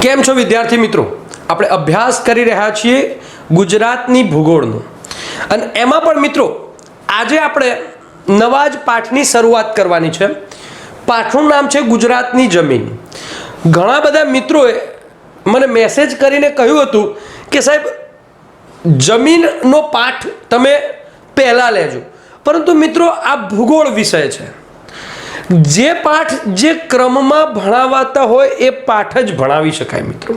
કેમ છો વિદ્યાર્થી મિત્રો? આપણે અભ્યાસ કરી રહ્યા છીએ ગુજરાતની ભૂગોળનો અને એમાં પણ મિત્રો આજે આપણે નવા જ પાઠની શરૂઆત કરવાની છે. પાઠનું નામ છે ગુજરાતની જમીન. ઘણા બધા મિત્રોએ મને મેસેજ કરીને કહ્યું હતું કે સાહેબ જમીનનો પાઠ તમે પહેલાં લેજો, પરંતુ મિત્રો આ ભૂગોળ વિષય છે. જે પાઠ જે ક્રમમાં ભણાવાતા હોય એ પાઠ જ ભણાવી શકાય. મિત્રો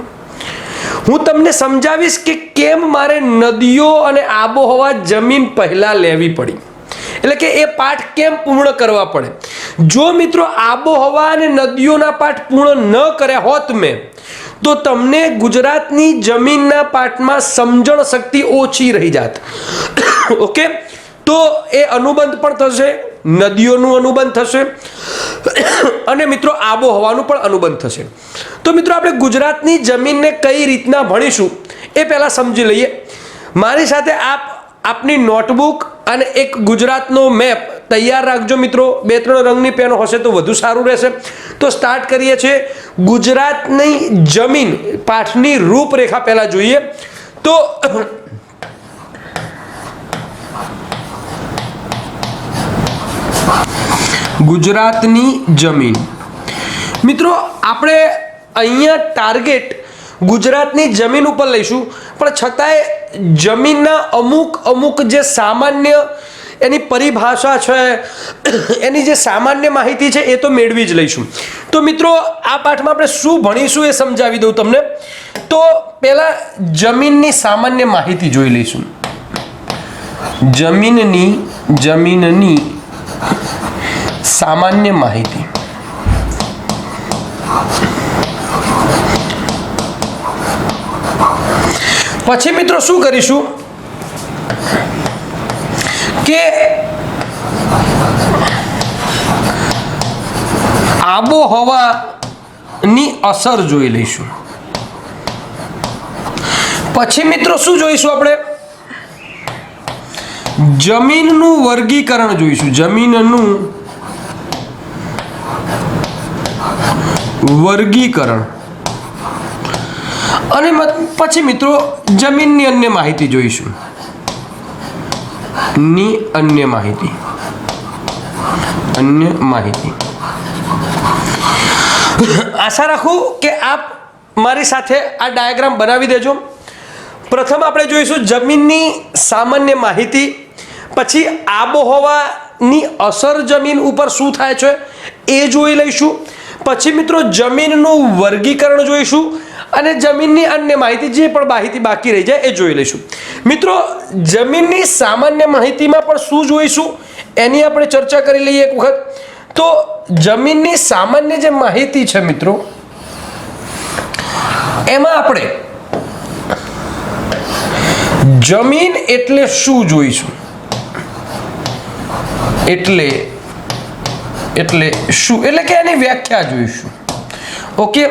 હું તમને સમજાવીશ કે કેમ મારે નદીઓ અને આબોહવા જમીન પહેલા લેવી પડી, એટલે કે એ પાઠ કેમ પૂર્ણ કરવા પડે. જો મિત્રો આબોહવા અને નદીઓના પાઠ પૂર્ણ ન કર્યા હોત મેં, તો તમને ગુજરાતની જમીનના પાઠમાં સમજણ શક્તિ ઓછી રહી જાત. ઓકે, તો એ અનુબંધ પણ થશે, નદીઓનું અનુબંધ થશે અને મિત્રો આબોહવાનું પણ અનુબંધ થશે. તો મિત્રો આપણે ગુજરાતની જમીનને કઈ રીતના ભણીશું એ પહેલાં સમજી લઈએ. મારી સાથે આપની નોટબુક અને એક ગુજરાતનો મેપ તૈયાર રાખજો મિત્રો. 2-3 રંગની પેનો હશે તો વધુ સારું રહેશે. તો સ્ટાર્ટ કરીએ છીએ. ગુજરાતની જમીન પાઠની રૂપરેખા પહેલાં જોઈએ તો ગુજરાતની જમીન મિત્રો આપણે અહીંયા ટાર્ગેટ ગુજરાતની જમીન ઉપર લઈશું, પણ છતાંય જમીનના અમુક જે સામાન્ય એની પરિભાષા છે, એની જે સામાન્ય માહિતી છે એ તો મેળવી જ લઈશું. તો મિત્રો આ પાઠમાં આપણે શું ભણીશું એ સમજાવી દઉં તમને. તો પહેલા જમીનની સામાન્ય માહિતી જોઈ લઈશું. જમીનની સામાન્ય માહિતી. પછી મિત્રો શું કરીશું કે આબોહવાની અસર જોઈ લઈશું. પછી મિત્રો શું જોઈશું આપણે? જમીનનું વર્ગીકરણ જોઈશું. જમીનનું વર્ગીકરણ અને પછી મિત્રો જમીનની અન્ય માહિતી જોઈશું. અન્ય માહિતી આશા રાખું કે આપ મારી સાથે આ ડાયાગ્રામ બનાવી દેજો. પ્રથમ આપણે જોઈશું જમીનની સામાન્ય માહિતી, પછી આબોહવાની અસર જમીન ઉપર શું થાય છે એ જોઈ લઈશું. પછી મિત્રો જમીનનું વર્ગીકરણ જોઈશું અને જમીનની અન્ય માહિતી, જે પણ માહિતી બાકી રહી જાય એ જોઈ લઈશું. મિત્રો જમીનની સામાન્ય માહિતીમાં પણ શું જોઈશું એની આપણે ચર્ચા કરી લઈએ એક વખત. તો જમીનની સામાન્ય જે માહિતી છે મિત્રો, એમાં આપણે જમીન એટલે શું જોઈશું. એટલે શું, એટલે કે એની વ્યાખ્યા જોઈશું. ઓકે,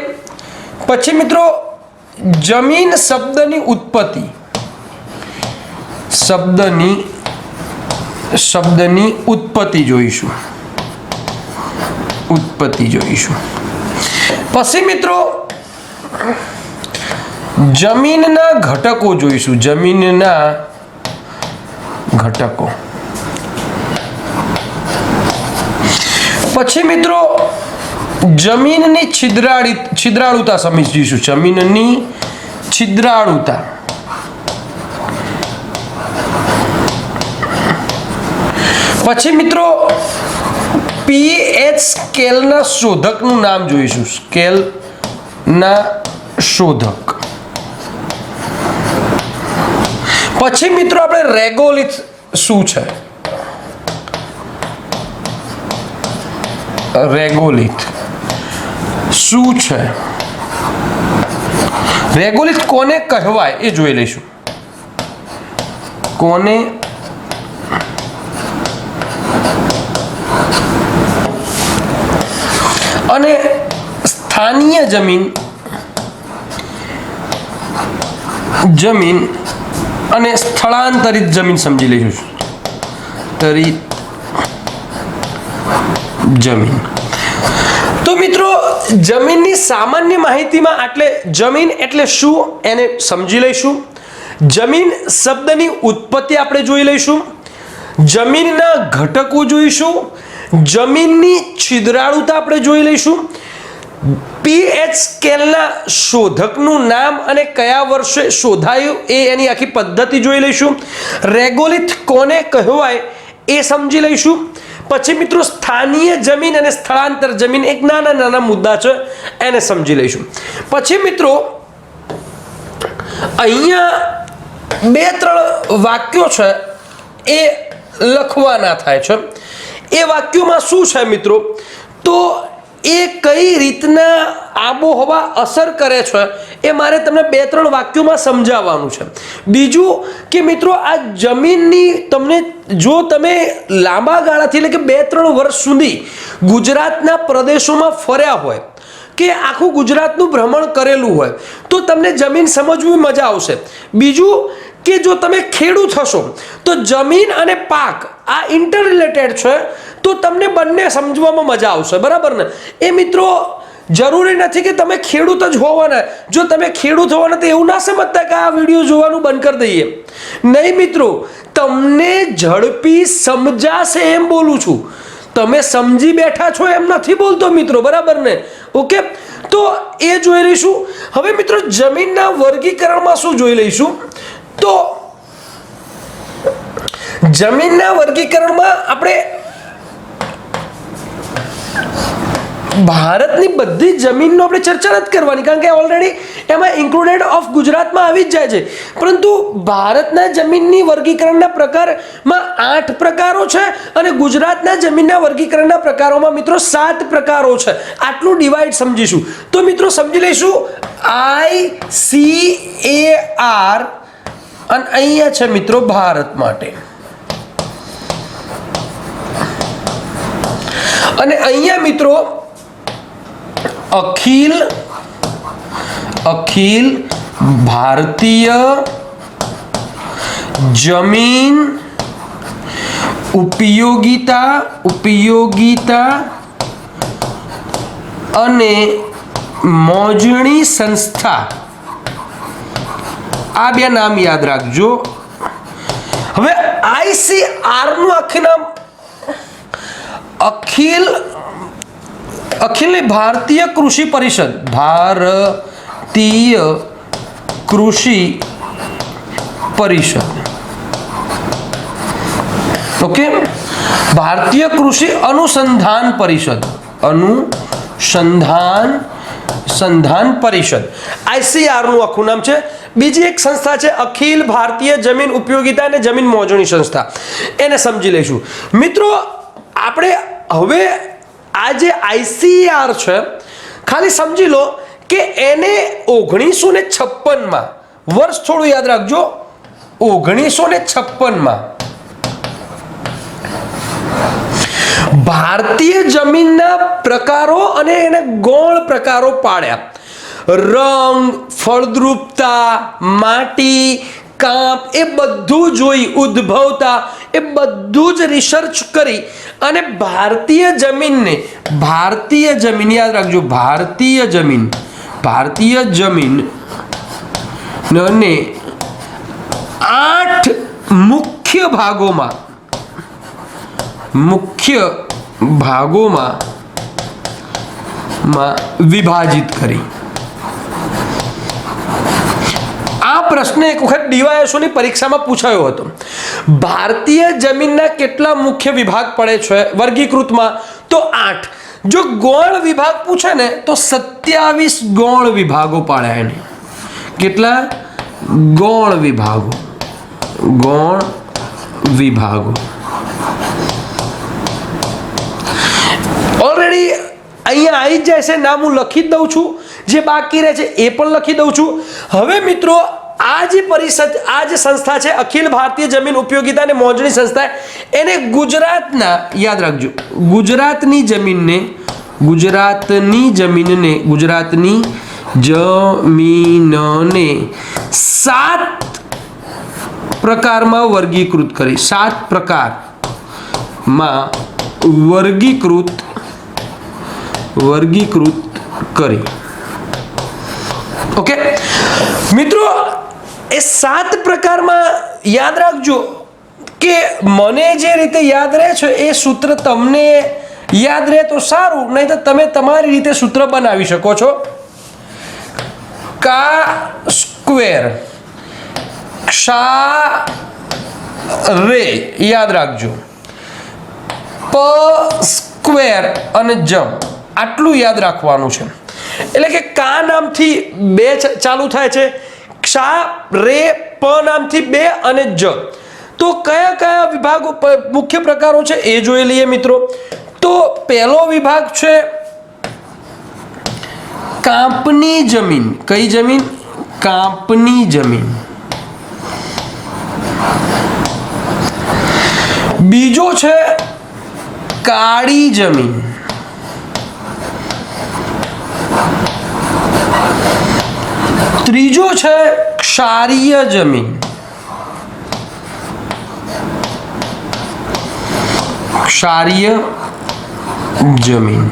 પછી મિત્રો જમીન શબ્દની ઉત્પત્તિ જોઈશું. પછી મિત્રો જમીનના ઘટકો જોઈશું. જમીનના ઘટકો. પછી મિત્રો જમીનની છિદ્રાળુતા સમજીશું. જમીનની છિદ્રાળુતા. પછી મિત્રો પીએચ સ્કેલના શોધકનું નામ જોઈશું. સ્કેલના શોધક. પછી મિત્રો આપણે રેગોલિથ શું છે, રેગોલિથ શું છે, રેગોલિથ કોને કહેવાય એ જોઈ લઈશું. કોને અને સ્થાનીય જમીન અને સ્થળાંતરિત જમીન સમજી લઈશું. જમીન તો મિત્રો જમીનની સામાન્ય માહિતીમાં એટલે જમીન એટલે શું એને સમજી લઈશું. જમીન શબ્દની ઉત્પત્તિ આપણે જોઈ લઈશું. જમીનના ઘટકો જોઈશું. જમીનની છિદ્રાળુતા આપણે જોઈ લઈશું. પીએચ સ્કેલના શોધકનું નામ અને કયા વર્ષે શોધાયું એ એની આખી પદ્ધતિ જોઈ લઈશું. રેગોલિથ કોને કહેવાય એ સમજી લઈશું. પછી મિત્રો સ્થાનીય જમીન અને સ્થળાંતર જમીન એક નાના નાના મુદ્દા છે એને સમજી લઈશું. પછી મિત્રો અહીંયા 2-3 વાક્યો છે એ લખવાના થાય છે. એ વાક્યોમાં શું છે મિત્રો, તો એ કઈ રીતના આબોહવા અસર કરે છે એ મારે તમને 2-3 વાક્યોમાં સમજાવવાનું છે. બીજું કે મિત્રો આ જમીનની તમને જો તમે લાંબા ગાળાથી એટલે કે 2-3 વર્ષ સુધી ગુજરાતના પ્રદેશોમાં ફર્યા હોય કે આખું ગુજરાતનું ભ્રમણ કરેલું હોય તો તમને જમીન સમજવી મજા આવશે. બીજું કે જો તમે ખેડૂત હશો તો જમીન અને પાક આ ઇન્ટર રિલેટેડ છે તો તમને બંને સમજવામાં મજા આવશે, બરાબર ને. એ મિત્રો જરૂરી નથી કે તમે ખેડૂત જ હોવાના. જો તમે ખેડૂત હોવાના તો એવું ના સમજતા કે આ વિડીયો જોવાનું બંધ કરી દઈએ. નહીં મિત્રો, તમને ઝડપી સમજાશે એમ બોલું છું. તમે સમજી બેઠા છો એમ નથી બોલતો મિત્રો, બરાબર ને. ઓકે, તો એ જોઈ લઈશું. હવે મિત્રો જમીનના વર્ગીકરણમાં શું જોઈ લઈશું, તો જમીનના વર્ગીકરણમાં આપણે ભારતની બધી જમીનનો આપણે ચર્ચા નથી કરવાની, કારણ કે ઓલરેડી એમાં ઇન્ક્લુડેડ ઓફ ગુજરાતમાં આવી જ જાય છે. પરંતુ ભારતના જમીનની વર્ગીકરણના પ્રકારમાં 8 પ્રકારો છે અને ગુજરાતના જમીનના વર્ગીકરણના પ્રકારોમાં મિત્રો 7 પ્રકારો છે. આટલું ડિવાઇડ સમજીશું. તો મિત્રો સમજી લઈશું ICAR અને અહીંયા છે મિત્રો ભારત માટે, અને અહીંયા મિત્રો અખિલ ભારતીય જમીન ઉપયોગિતા અને મોજણી સંસ્થા, આ 2 નામ યાદ રાખજો. હવે ICAR નું આખું નામ અખિલ ભારતીય કૃષિ પરિષદ, ભારતીય કૃષિ પરિષદ. ઓકે, ભારતીય કૃષિ અનુસંધાન પરિષદ, અનુસંધાન પરિષદ, ICAR નું આખું નામ છે. બીજી એક સંસ્થા છે અખિલ ભારતીય જમીન ઉપયોગિતા અને જમીન મોજણી સંસ્થા, એને સમજી લઈશું. મિત્રો આપણે હવે આ જે ICAR છે ખાલી સમજી લો કે એને 1956માં, વર્ષ થોડું યાદ રાખજો, 1956માં ભારતીય જમીનના પ્રકારો અને એને ગૌણ પ્રકારો પાડ્યા. રંગ, ફળદ્રુપતા, માટી, કાંપ એ બધું જોઈ, ઉદ્ભવતા એ બધું જ રિસર્ચ કરી અને ભારતીય જમીન યાદ રાખજો, ભારતીય જમીન ને 8 મુખ્ય ભાગોમાં વિભાજિત કરી. આ પ્રશ્ન એક વખત ડીવાયએસઓની પરીક્ષામાં પૂછાયો હતો. ભારતીય જમીનના કેટલા મુખ્ય વિભાગ પડે છે વર્ગીકૃતમાં, તો 8. જો ગૌણ વિભાગ પૂછે ને તો 27 ગૌણ વિભાગો પાડ્યા એને. કેટલા ગૌણ વિભાગો ઓલરેડી અહીંયા આવી જાય છે. નામ હું લખી જ દઉં છું, જે બાકી રહે છે એ પણ લખી દઉં છું. હવે મિત્રો આ જે પરિષદ, આ જે સંસ્થા છે અખિલ ભારતીય જમીન ઉપયોગિતા અને મોજણી સંસ્થા, એને ગુજરાતના, યાદ રાખજો, ગુજરાતની જમીનને 7 પ્રકારમાં વર્ગીકૃત કરી. 7 પ્રકારમાં વર્ગીકૃત વર્ગીકૃત કરી. ઓકે મિત્રો, એ 7 પ્રકારમાં યાદ રાખજો કે મને જે રીતે યાદ રહે છે એ સૂત્ર તમને યાદ રહે તો સારું, નહીં તો તમે તમારી રીતે સૂત્ર બનાવી શકો છો. કા સ્ક્વેર ક્ષા રે યાદ રાખજો, પ સ્ક્વેર અને જમ આટલું યાદ રાખવાનું છે. એટલે કે કા નામથી 2 ચાલુ થાય છે, ક્ષા રે પ નામથી 2 અને જ. તો કયા કયા વિભાગો મુખ્ય પ્રકારો છે એ જોઈ લઈએ મિત્રો. તો પહેલો વિભાગ છે કાંપની જમીન. કઈ જમીન? કાંપની જમીન. બીજો છે કાળી જમીન. ત્રીજો છે ક્ષારીય જમીન. ક્ષારીય જમીન.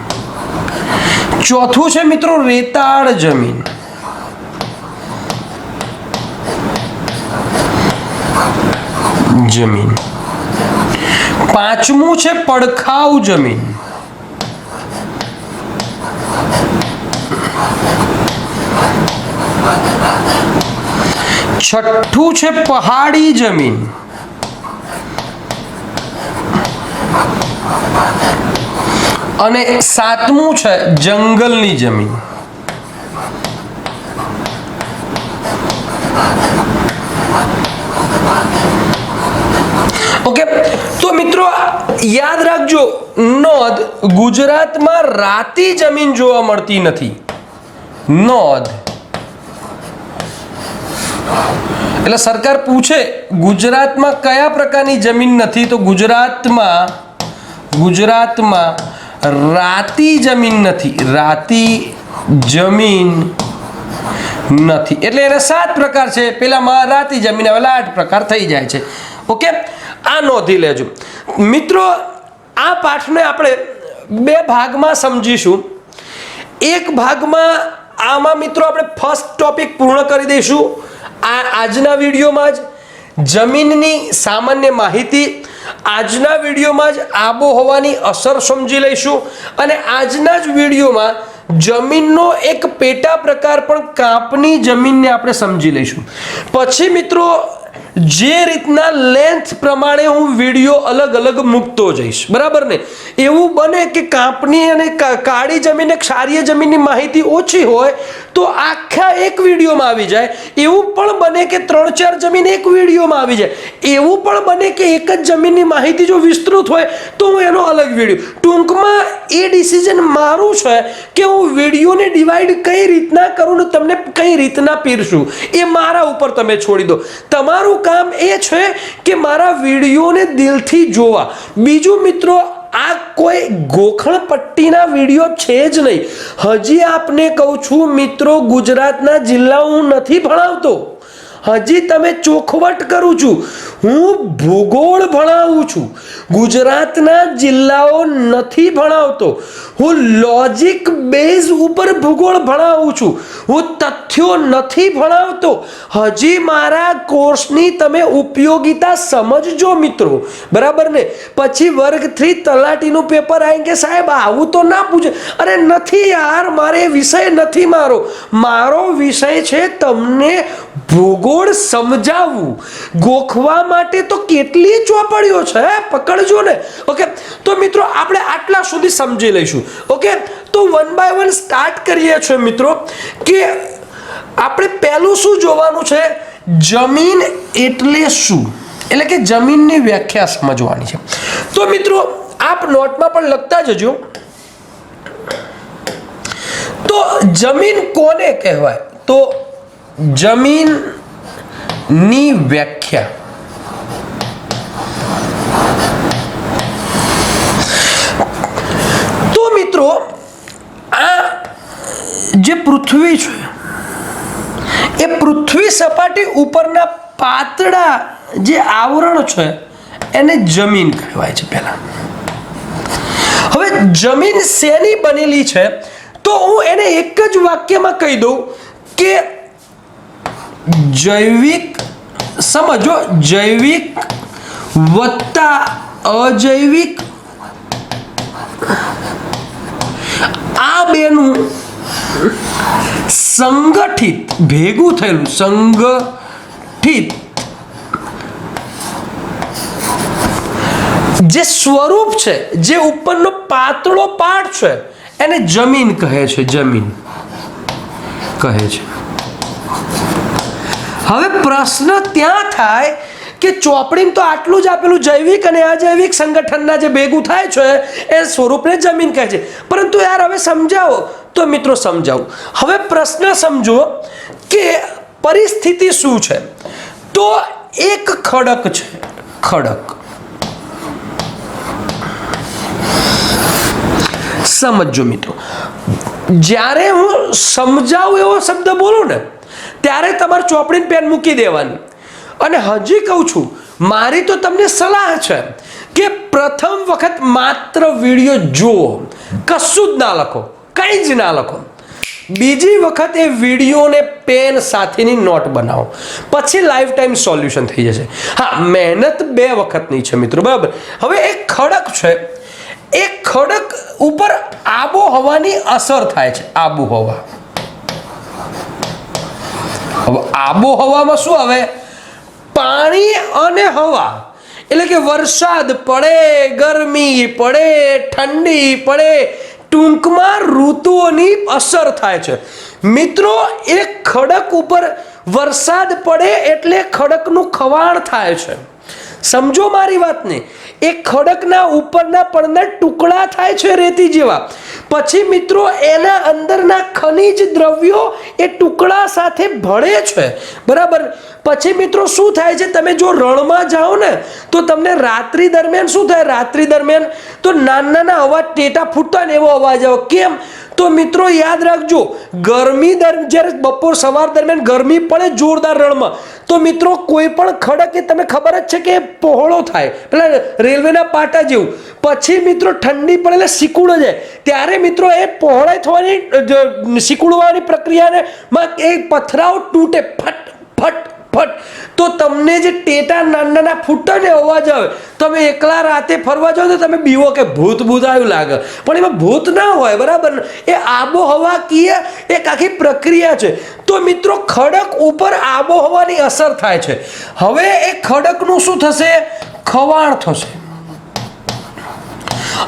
ચોથું છે મિત્રો રેતાળ જમીન. પાંચમું છે પડખાઉ જમીન. છઠ્ઠું છે પહાડી જમીન. અને સાતમું છે જંગલની જમીન. ઓકે, તો મિત્રો યાદ રાખજો, નોંધ, ગુજરાતમાં રાતી જમીન જોવા મળતી નથી. નોંધ. એટલે સરકાર પૂછે ગુજરાતમાં કયા પ્રકારની જમીન નથી, તો ગુજરાતમાં રાતી જમીન નથી. રાતી જમીન નથી એટલે એને 7 પ્રકાર છે. પેલામાં રાતી જમીન આવેલા 8 પ્રકાર થઈ જાય છે. ઓકે, આ નોંધી લેજો મિત્રો. આ પાઠને આપણે 2 ભાગમાં સમજીશું. એક ભાગમાં આમાં મિત્રો આપણે ફર્સ્ટ ટોપિક પૂર્ણ કરી દઈશું. આજના વિડીયોમાં જ જમીનની સામાન્ય માહિતી, આજના વિડીયોમાં જ આબોહવાની અસર સમજી લઈશું અને આજના જ વિડીયોમાં જમીનનો એક પેટા પ્રકાર પણ કાંપની જમીનને આપણે સમજી લઈશું. પછી મિત્રો જે રીતના લેન્થ પ્રમાણે હું વિડીયો અલગ અલગ મૂકતો જઈશ, બરાબર ને? એવું બને કે કાંપની અને કાળી જમીન અને ક્ષારીય જમીનની માહિતી ઓછી હોય તો આખા એક વિડીયોમાં આવી જાય. એવું પણ બને કે 3-4 જમીન એક વિડીયોમાં આવી જાય. એવું પણ બને કે એક જ જમીનની માહિતી જો વિસ્તૃત હોય તો હું એનો અલગ વિડીયો. ટૂંકમાં એ ડિસિઝન મારું છે કે હું વિડીયોને ડિવાઈડ કઈ રીતના કરું ને તમને કઈ રીતના પીરસું, એ મારા ઉપર તમે છોડી દો. તમારું કામ એ છે કે મારા વિડીયોને દિલથી જોવા. બીજું મિત્રો, આ કોઈ ગોખણ પટ્ટીના વિડીયો છે જ નહીં. હજી આપને કહું છું મિત્રો, ગુજરાતના જિલ્લા હું નથી ભણાવતો. હજી તમે ચોખવટ કરું છું, હું ભૂગોળ ભણાવું છું. ગુજરાતના જિલ્લાઓ નથી ભણાવતો. હું લોજિક બેઝ ઉપર ભૂગોળ ભણાવું છું. હું તથ્યો નથી ભણાવતો. હજી મારા કોર્સની તમે ઉપયોગિતા સમજજો મિત્રો, બરાબર ને? પછી વર્ગ 3 તલાટીનું પેપર આવી કે સાહેબ આવું તો ના પૂછે. અરે નથી યાર, મારે વિષય નથી. મારો વિષય છે તમને ભૂગોળ સમજાવવું. ગોખવા માટે તો કેટલી ચોપડીઓ છે, પકડજો ને. ઓકે, તો મિત્રો આપણે આટલા સુધી સમજી લઈશું. ઓકે, તો 1 by 1 સ્ટાર્ટ કરીએ છીએ મિત્રો. કે આપણે પહેલું શું જોવાનું છે? જમીન એટલે શું, એટલે કે જમીનની વ્યાખ્યા સમજવાની છે. તો મિત્રો આપ નોટમાં પણ લખતા જજો. તો જમીન કોને કહેવાય? તો જમીનની વ્યાખ્યા. તો મિત્રો આ જે પૃથ્વી છે એ પૃથ્વી સપાટી ઉપરના પાતળા જે આવરણ છે એને જમીન કહેવાય છે પહેલા. હવે જમીન શેની બનેલી છે તો હું એને એક જ વાક્યમાં કહી દઉં કે જૈવિક, સમજો, જૈવિક વત્તા અજૈવિક, આ બેનું સંગઠિત, ભેગું થયેલું સંગઠિત જે સ્વરૂપ છે, જે ઉપરનો પાતળો પાર્ટ છે, એને જમીન કહે છે, જમીન કહે છે. હવે પ્રશ્ન ત્યાં થાય કે ચોપડીમાં તો આટલું જ આપેલું, જૈવિક અને અજૈવિક સંગઠનના જે ભેગું થાય છે એ સ્વરૂપને જમીન કહે છે. પરંતુ યાર હવે સમજાવો તો મિત્રો સમજાવું. હવે પ્રશ્ન સમજો કે પરિસ્થિતિ શું છે. તો એક ખડક છે, ખડક. સમજો મિત્રો, જ્યારે હું સમજાવું એવો શબ્દ બોલું ને ત્યારે તમારે ચોપડીની પેન મૂકી દેવાની. અને હજી કહું છું, મારી તો તમને સલાહ છે કે પ્રથમ વખત માત્ર વિડીયો જુઓ, કશું જ ના લખો, કંઈ જ ના લખો. બીજી વખત એ વિડીયોને પેન સાથેની નોટ બનાવો, પછી લાઈફ ટાઈમ સોલ્યુશન થઈ જશે. હા, મહેનત 2 વખતની છે મિત્રો, બરાબર. હવે એક ખડક છે, એ ખડક ઉપર આબોહવાની અસર થાય છે, આબોહવા. હવે આબોહવામાં શું આવે? પાણી અને હવા, એટલે કે વરસાદ પડે, ગરમી પડે, ઠંડી પડે, ટૂંકમાં ઋતુઓની અસર થાય છે. મિત્રો, એક ખડક ઉપર વરસાદ પડે એટલે ખડકનું ખવાણ થાય છે. સમજો મારી વાતને. એ ખડકના ઉપરના પડના ટુકડા થાય છે રેતી જેવા. પછી મિત્રો એના અંદરના ખનિજ દ્રવ્યો એ ટુકડા સાથે ભળે છે, બરાબર. પછી મિત્રો શું થાય છે, તમે જો રણમાં જાઓ ને તો તમને રાત્રિ દરમિયાન શું થાય, રાત્રિ દરમિયાન તો નાના અવાજ, ટેટા ફૂટતા ને એવો અવાજ આવે. કેમ? તો મિત્રો યાદ રાખજો, ગરમી જ્યારે બપોર સવાર દરમિયાન ગરમી પડે જોરદાર રણમાં, તો મિત્રો કોઈ પણ ખડક એ તમે ખબર જ છે કે પહોળો થાય, પેલા રેલવેના પાટા જેવું. પછી મિત્રો ઠંડી પડે એટલે સિકુડો જાય, ત્યારે મિત્રો એ પહોળાઈ થવાની, સિકુડવાની પ્રક્રિયાને એ પથરાઓ તૂટે, ફટ ફટ ફટ. તો તમને જે ટેટા નાના ફૂટે ને અવાજ આવે, તમે એકલા રાતે ફરવા જાઓ તો તમે બીવો કે ભૂત આવ્યું લાગે, પણ એમાં ભૂત ના હોય, બરાબર. એ આબોહવાકીય એક આખી પ્રક્રિયા છે. તો મિત્રો ખડક ઉપર આબોહવાની અસર થાય છે. હવે એ ખડકનું શું થશે? ખવાણ થશે.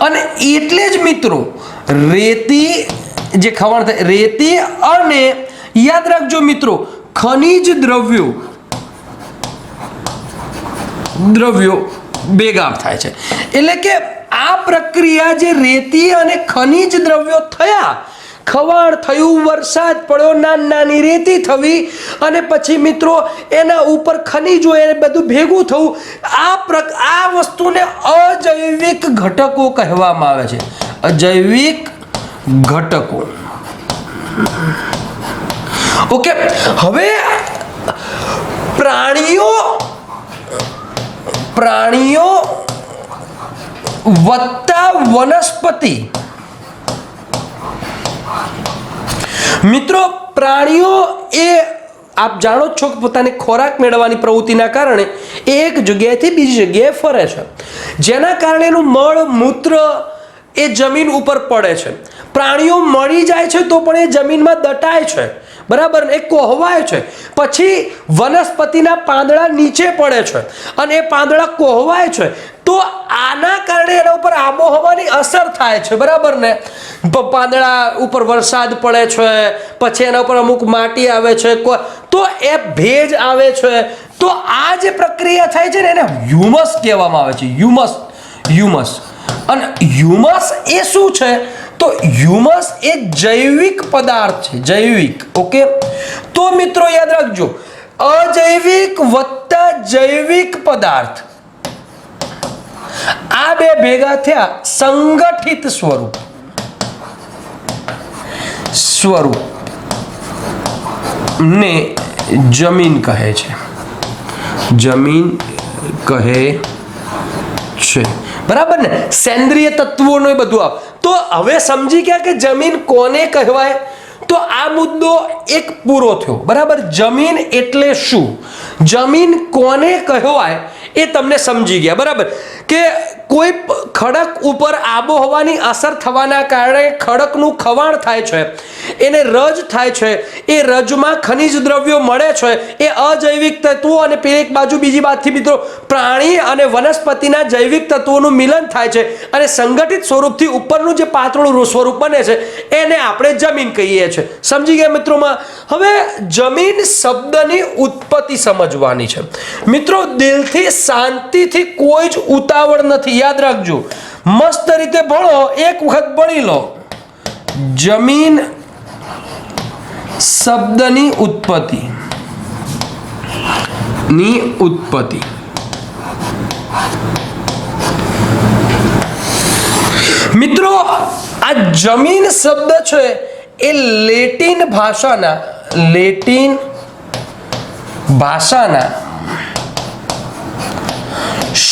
અને એટલે જ મિત્રો રેતી જે ખવાણ થાય, રેતી અને યાદ રાખજો મિત્રો ખનિજ દ્રવ્યો ભેગા થાય છે. એટલે કે આ પ્રક્રિયા જે રેતી અને ખનિજ દ્રવ્યો થયા, ખવાણ થયું, વરસાદ પડ્યો, નાની રેતી થવી, અને પછી મિત્રો એના ઉપર ખનિજો એ બધું ભેગું થવું. આ વસ્તુને અજૈવિક ઘટકો કહેવામાં આવે છે, અજૈવિક ઘટકો. ઓકે. હવે પ્રાણીઓ વત્તા વનસ્પતિ. મિત્રો પ્રાણીઓ એ આપ જાણો છો કે પોતાની ખોરાક મેળવવાની પ્રવૃત્તિના કારણે એક જગ્યાએથી બીજી જગ્યાએ ફરે છે, જેના કારણે એનું મળ મૂત્ર એ જમીન ઉપર પડે છે. પ્રાણીઓ મળી જાય છે તો પણ એ જમીનમાં દટાય છે, બરાબર, એ કોહવાય છે. પછી વનસ્પતિના પાંદડા નીચે પડે છે અને એ પાંદડા કોહવાય છે. તો આના કારણે એના ઉપર આબોહવાની અસર થાય છે, બરાબર ને. પાંદડા ઉપર વરસાદ પડે છે, પછી એના ઉપર અમુક માટી આવે છે, તો એ ભેજ આવે છે. તો આ જે પ્રક્રિયા થાય છે ને એને હ્યુમસ કહેવામાં આવે છે, હ્યુમસ. અને હ્યુમસ એ શું છે? તો હ્યુમસ એ જૈવિક પદાર્થ છે, જૈવિક. ઓકે. તો મિત્રો યાદ રાખજો, અજૈવિક વત્તા જૈવિક પદાર્થ, આ બે ભેગા થયા સંગઠિત સ્વરૂપ ને જમીન કહે છે, જમીન કહે છે, બરાબર ને, સેન્દ્રિય તત્વોનું એ બધું આવે. તો હવે સમજી ગયા કે જમીન કોને કહેવાય. તો આ મુદ્દો એક પૂરો થયો. બરાબર, જમીન એટલે શું, જમીન કોને કહેવાય એ તમને સમજી ગયા. બરાબર, કે કોઈ ખડક ઉપર આબોહવાની અસર થવાના કારણે ખડકનું ખવાણ થાય છે, એને રજ થાય છે, એ રજમાં ખનિજ દ્રવ્યો મળે છે, એ અજૈવિક તત્વો અને એક બાજુ બીજી બાજુથી મિત્રો પ્રાણી અને વનસ્પતિના જૈવિક તત્વોનું મિલન થાય છે અને સંગઠિત સ્વરૂપથી ઉપરનું જે પાતળું સ્વરૂપ બને છે એને આપણે જમીન કહીએ છીએ. સમજી ગયા મિત્રોમાં. હવે જમીન શબ્દની ઉત્પત્તિ સમજવાની છે મિત્રો. દિલથી શાંતિથી કોઈ જ ઉતાવળ નથી, યાદ રાખજો. મસ્ત રીતે ભણો, એક વખત ભણી લો. જમીન શબ્દની ઉત્પત્તિ મિત્રો, આ જમીન શબ્દ છે એ લેટિન ભાષાના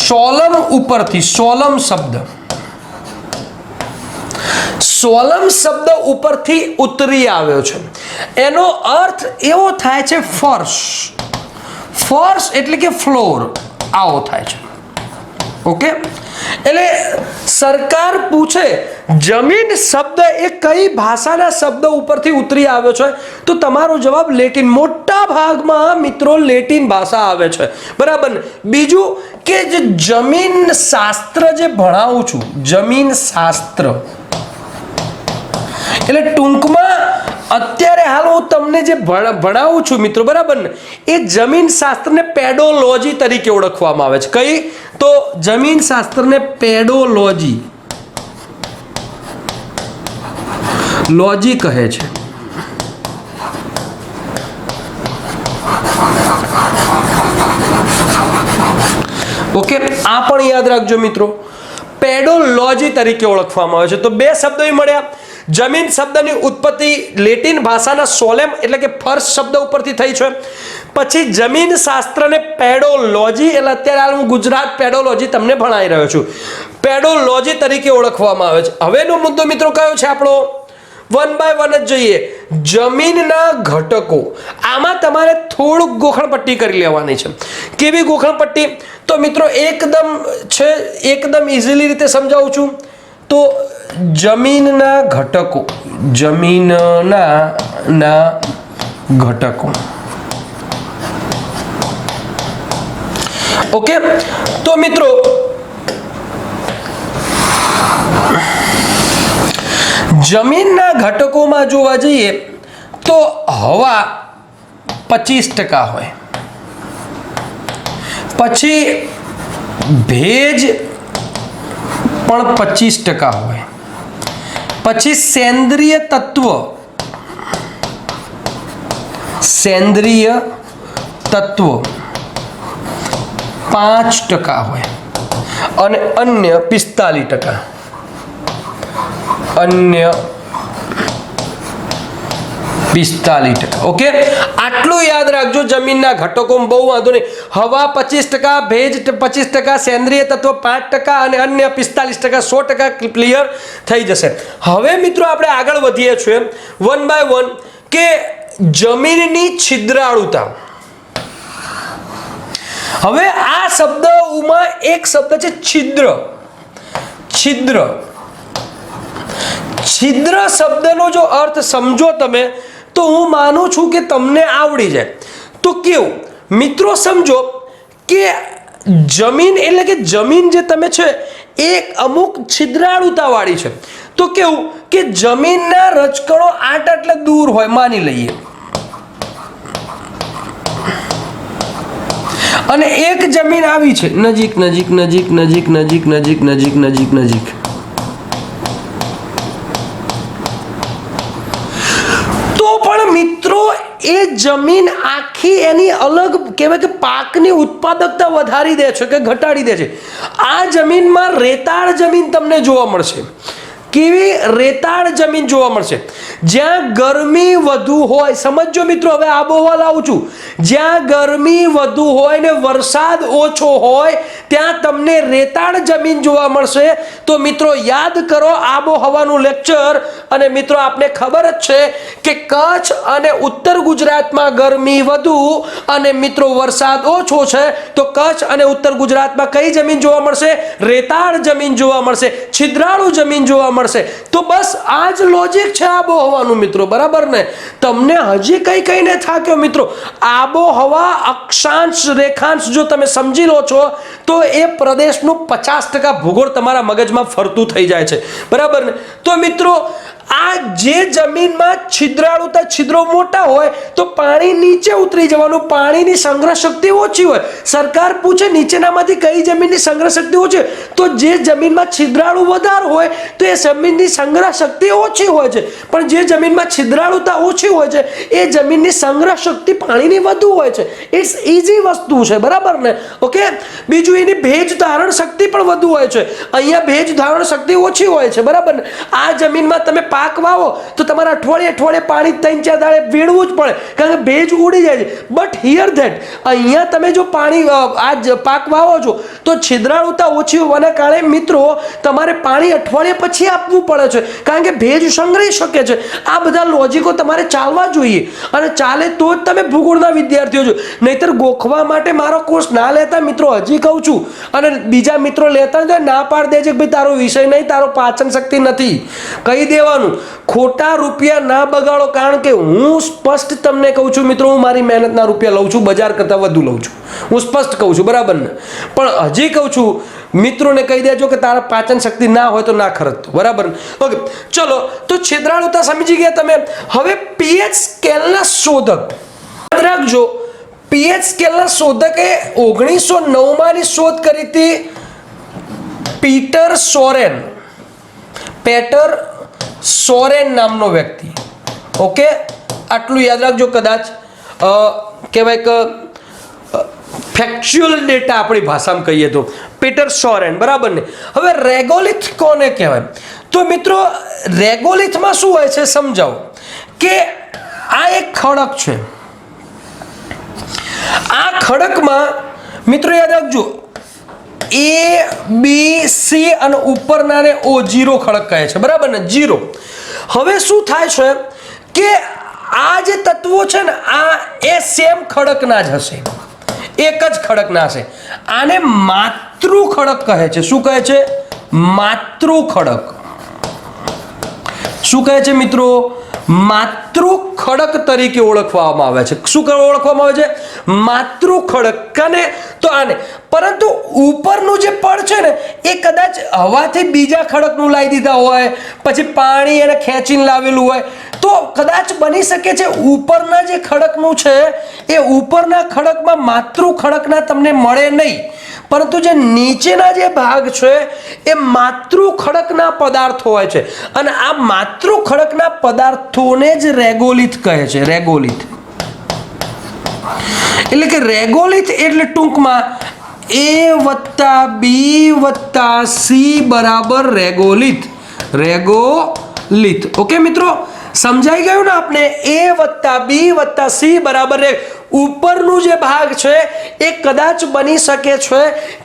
સોલમ ઉપરથી, સોલમ શબ્દ ઉપરથી ઉતરી આવ્યો છે. એનો અર્થ એવો થાય છે ફર્શ એટલે કે ફ્લોર, આવો થાય છે. ઓકે, એટલે સરકાર પૂછે જમીન શબ્દ એ કઈ ભાષાના શબ્દ ઉપરથી ઉતરી આવ્યો છે, તો તમારો જવાબ લેટિન. મોટા ભાગમાં મિત્રો લેટિન ભાષા આવે છે. બરાબર. બીજું કે જે જમીન શાસ્ત્ર જે ભણાવું છું, જમીન શાસ્ત્ર એટલે ટૂંકમાં અત્યારે હાલ હું તમને જે ભણાવું છું મિત્રો, બરાબર ને, એ જમીન શાસ્ત્રને પેડોલોજી તરીકે ઓળખવામાં આવે છે. કઈ? તો જમીન શાસ્ત્રને પેડોલોજી કહે છે. ઓકે, આ પણ યાદ રાખજો મિત્રો, પેડોલોજી તરીકે ઓળખવામાં આવે છે. તો બે શબ્દો મળ્યા. જમીન શબ્દની ઉત્પત્તિ લેટિન ભાષાના સોલેમ એટલે કે ફર્શ શબ્દ ઉપરથી થઈ છે. પછી જમીન શાસ્ત્રને પેડોલોજી, એટલે અત્યારે હું ગુજરાત પેડોલોજી તમને ભણાવી રહ્યો છું, પેડોલોજી તરીકે ઓળખવામાં આવે છે. હવેનો મુદ્દો મિત્રો કયો છે આપણો? વન બાય વન જ જોઈએ. જમીનના ઘટકો. આમાં તમારે થોડુંક ગોખણપટ્ટી કરી લેવાની છે. કેવી ગોખણપટ્ટી? તો મિત્રો એકદમ ઇઝીલી રીતે સમજાવું છું. તો જમીનના ઘટકો, ઓકે. તો મિત્રો જમીનના ઘટકોમાં જોવા જઈએ તો હવા 25% હોય, પછી ભેજ પણ 25% હોય, પછી સેન્દ્રિય તત્વ 5% હોય અને અન્ય 45%. ઓકે, આટલું યાદ રાખજો. જમીનના ઘટકોમાં બહુ વાંધો નહીં. હવા 25%, ભેજ 25%, સેન્દ્રિય તત્વ 5% અને અન્ય 45%, 100% ક્લિયર થઈ જશે. હવે મિત્રો આપણે આગળ વધીએ છીએ વન બાય વન કે જમીનની છિદ્રાળુતા. હવે આ શબ્દોમાં એક શબ્દ છે છિદ્ર. છિદ્ર શબ્દનો જો અર્થ સમજો તમે તો હું માનું છું કે તમને આવડી જાય. તો કેવું મિત્રો સમજો કે જમીન એટલે કે જમીન જે તમે છે એ અમુક છિદ્રાળુતા વાળી છે. તો કેવું કે જમીનના રજકણો આટલે દૂર હોય માની લઈએ, અને એક જમીન આવી છે નજીક. તો પણ મિત્રો એ જમીન આખી એની અલગ કહેવાય કે પાકની ઉત્પાદકતા વધારી દે છે કે ઘટાડી દે છે. આ જમીનમાં રેતાળ જમીન તમને જોવા મળશે, કેવી રેતાળ જમીન જોવા મળશે, જ્યાં ગરમી વધુ હોય. સમજો મિત્રો, હવે આબોહવા લાવું છું. જ્યાં ગરમી વધુ હોય ને વરસાદ ઓછો હોય ત્યાં તમને રેતાળ જમીન જોવા મળશે. તો મિત્રો યાદ કરો આબોહવાનું લેક્ચર. અને મિત્રો આપને ખબર જ છે કે કચ્છ અને ઉત્તર ગુજરાતમાં ગરમી વધુ અને મિત્રો વરસાદ ઓછો છે. તો કચ્છ અને ઉત્તર ગુજરાતમાં કઈ જમીન જોવા મળશે? રેતાળ જમીન જોવા મળશે, છિદ્રાળુ જમીન જોવા મળશે. તો બસ આ જ લોજિક છે આબોહવાનું મિત્રો, બરાબર ને? તમને હજી કઈ કઈને થાક્યો મિત્રો? આબોહવા અક્ષાંશ રેખાંશ જો તમે સમજી લો છો તો એ પ્રદેશનું 50% ભૂગોળ તમારા મગજમાં ફરતું થઈ જાય છે, બરાબર ને? તો મિત્રો આ જે જમીનમાં છિદ્રાળુતા, છિદ્રો મોટા હોય તો પાણી નીચે ઉતરી જવાનું, પાણીની સંગ્રહ શક્તિ ઓછી હોય. સરકાર પૂછે નીચેનામાંથી કઈ જમીનની સંગ્રહ શક્તિ ઓછી હોય, તો જે જમીનમાં છિદ્રાળુ વધારે હોય તો એ જમીનની સંગ્રહ શક્તિ ઓછી હોય છે. પણ જે જમીનમાં છિદ્રાળુતા ઓછી હોય છે એ જમીનની સંગ્રહ શક્તિ પાણીની વધુ હોય છે. ઇટ્સ ઈઝી વસ્તુ છે, બરાબર ને? ઓકે. બીજું એની ભેજ ધારણ શક્તિ પણ વધુ હોય છે, અહીંયા ભેજ ધારણ શક્તિ ઓછી હોય છે, બરાબર ને? આ જમીનમાં તમે પાક વાવો તો તમારે અઠવાડિયે પાણી 3-4 દાડે વેડવું જ પડે, કારણ કે ભેજ ઉડી જાય છે. બટ હિયર ધેટ અહીંયા તમે જો પાણી આ પાક વાવો છો તો છિદ્રાળુતા ઓછી હોવાના કારણે મિત્રો તમારે પાણી અઠવાડિયે પછી આપવું પડે છે, કારણ કે ભેજ સંગ્રહી શકે છે. આ બધા લોજિકો તમારે ચાલવા જોઈએ અને ચાલે તો જ તમે ભૂગોળના વિદ્યાર્થીઓ છો. નહીતર ગોખવા માટે મારો કોર્સ ના લેતા મિત્રો, હજી કહું છું. અને બીજા મિત્રો લેતા હોય તો ના પાડ દે છે કે ભાઈ તારો વિષય નહીં, તારો પાચન શક્તિ નથી, કહી દેવાનું. ખોટા રૂપિયા ના બગાડો, કારણ કે હું સ્પષ્ટ તમને કહું છું મિત્રો, હું મારી મહેનતના રૂપિયા લઉં છું, બજાર કરતાં વધુ લઉં છું. હું સ્પષ્ટ કહું છું, બરાબર ને? પણ હજી કહું છું મિત્રોને કહી દેજો કે તારા પાચન શક્તિ ના હોય તો ના ખરજતો, બરાબર? ઓકે, ચલો. તો છિદ્રાળુતા સમજી ગયા તમે. હવે પીએચ સ્કેલના શોધક યાદ રાખજો. પીએચ સ્કેલના શોધકે 1909 ની શોધ કરી હતી, પીટર સોરેન. પેટર સોરેન નામનો વ્યક્તિ. ઓકે, આટલું યાદ રાખજો. કદાચ કહેવાય કે ફેક્ચ્યુઅલ ડેટા આપણી ભાષામાં કહીએ તો પીટર સોરેન, બરાબર ને? હવે રેગોલિથ કોને કહેવાય? તો મિત્રો રેગોલિથમાં શું હોય છે સમજાવો. કે આ એક ખડક છે. આ ખડકમાં મિત્રો યાદ રાખજો ABC અને ઉપરનાને O0 ખડક કહે છે, બરાબર ને? 0. હવે શું થાય છે કે આ જે તત્વો છે ને આ એ સેમ ખડકના જ હશે, એક જ ખડકના હશે. આને માતૃ ખડક કહે છે. શું કહે છે? માતૃ ખડક. શું કહે છે મિત્રો? માતૃ ખડક તરીકે ઓળખવામાં આવે છે. શું ઓળખવામાં આવે છે? માતૃ ખડક. કને? તો આને. પરંતુ ઉપરનું જે પડ છે ને એ કદાચ હવાથી બીજા ખડકનું લાવી દીધા હોય, પછી પાણી એને ખેંચીને લાવેલું હોય, તો કદાચ બની શકે છે ઉપરના જે ખડકનું છે એ ઉપરના ખડકમાં માતૃ ખડકના તમને મળે નહીં, પરંતુ જે નીચેના જે ભાગ છે એ માતૃ ખડકના પદાર્થો હોય છે. અને આ માતૃ ખડકના પદાર્થોને જ રેગોલિથ કહે છે. રેગોલિથ એટલે કે રેગોલિથ એટલે ટૂંકમાં A+B+C બરાબર રેગોલિથ. રેગોલિથ. ઓકે મિત્રો, સમજાઈ ગયું ને આપણે? A+B+C બરાબર ઉપરનું જે ભાગ છે એ કદાચ બની શકે છે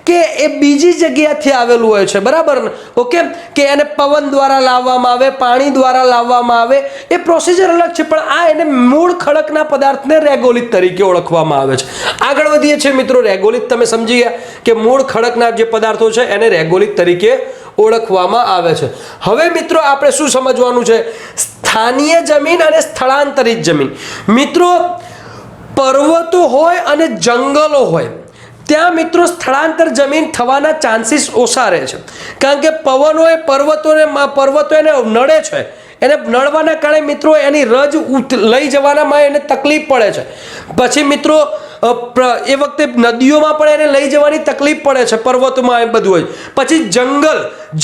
કે એ બીજી જગ્યાથી આવેલું હોય છે, બરાબર ને? ઓકે, કે એને પવન દ્વારા લાવવામાં આવે, પાણી દ્વારા લાવવામાં આવે, એ પ્રોસિજર અલગ છે. પણ આ એને મૂળ ખડકના પદાર્થને રેગોલિથ તરીકે ઓળખવામાં આવે છે. આગળ વધીએ છીએ મિત્રો. રેગોલિથ તમે સમજી ગયા કે મૂળ ખડકના જે પદાર્થો છે એને રેગોલિથ તરીકે ઓળખવામાં આવે છે. હવે મિત્રો આપણે શું સમજવાનું છે? સ્થાનીય જમીન અને સ્થળાંતરિત જમીન. મિત્રો પર્વતો હોય અને જંગલો હોય ત્યાં મિત્રો સ્થળાંતર જમીન થવાના ચાન્સીસ ઓછા રહે છે, કારણ કે પવન હોય, પર્વતો એને નડે છે. એને નડવાના કારણે મિત્રો એની રજ લઈ જવાનામાં એને તકલીફ પડે છે. પછી મિત્રો એ વખતે નદીઓમાં પણ એને લઈ જવાની તકલીફ પડે છે, પર્વતોમાં એ બધું હોય. પછી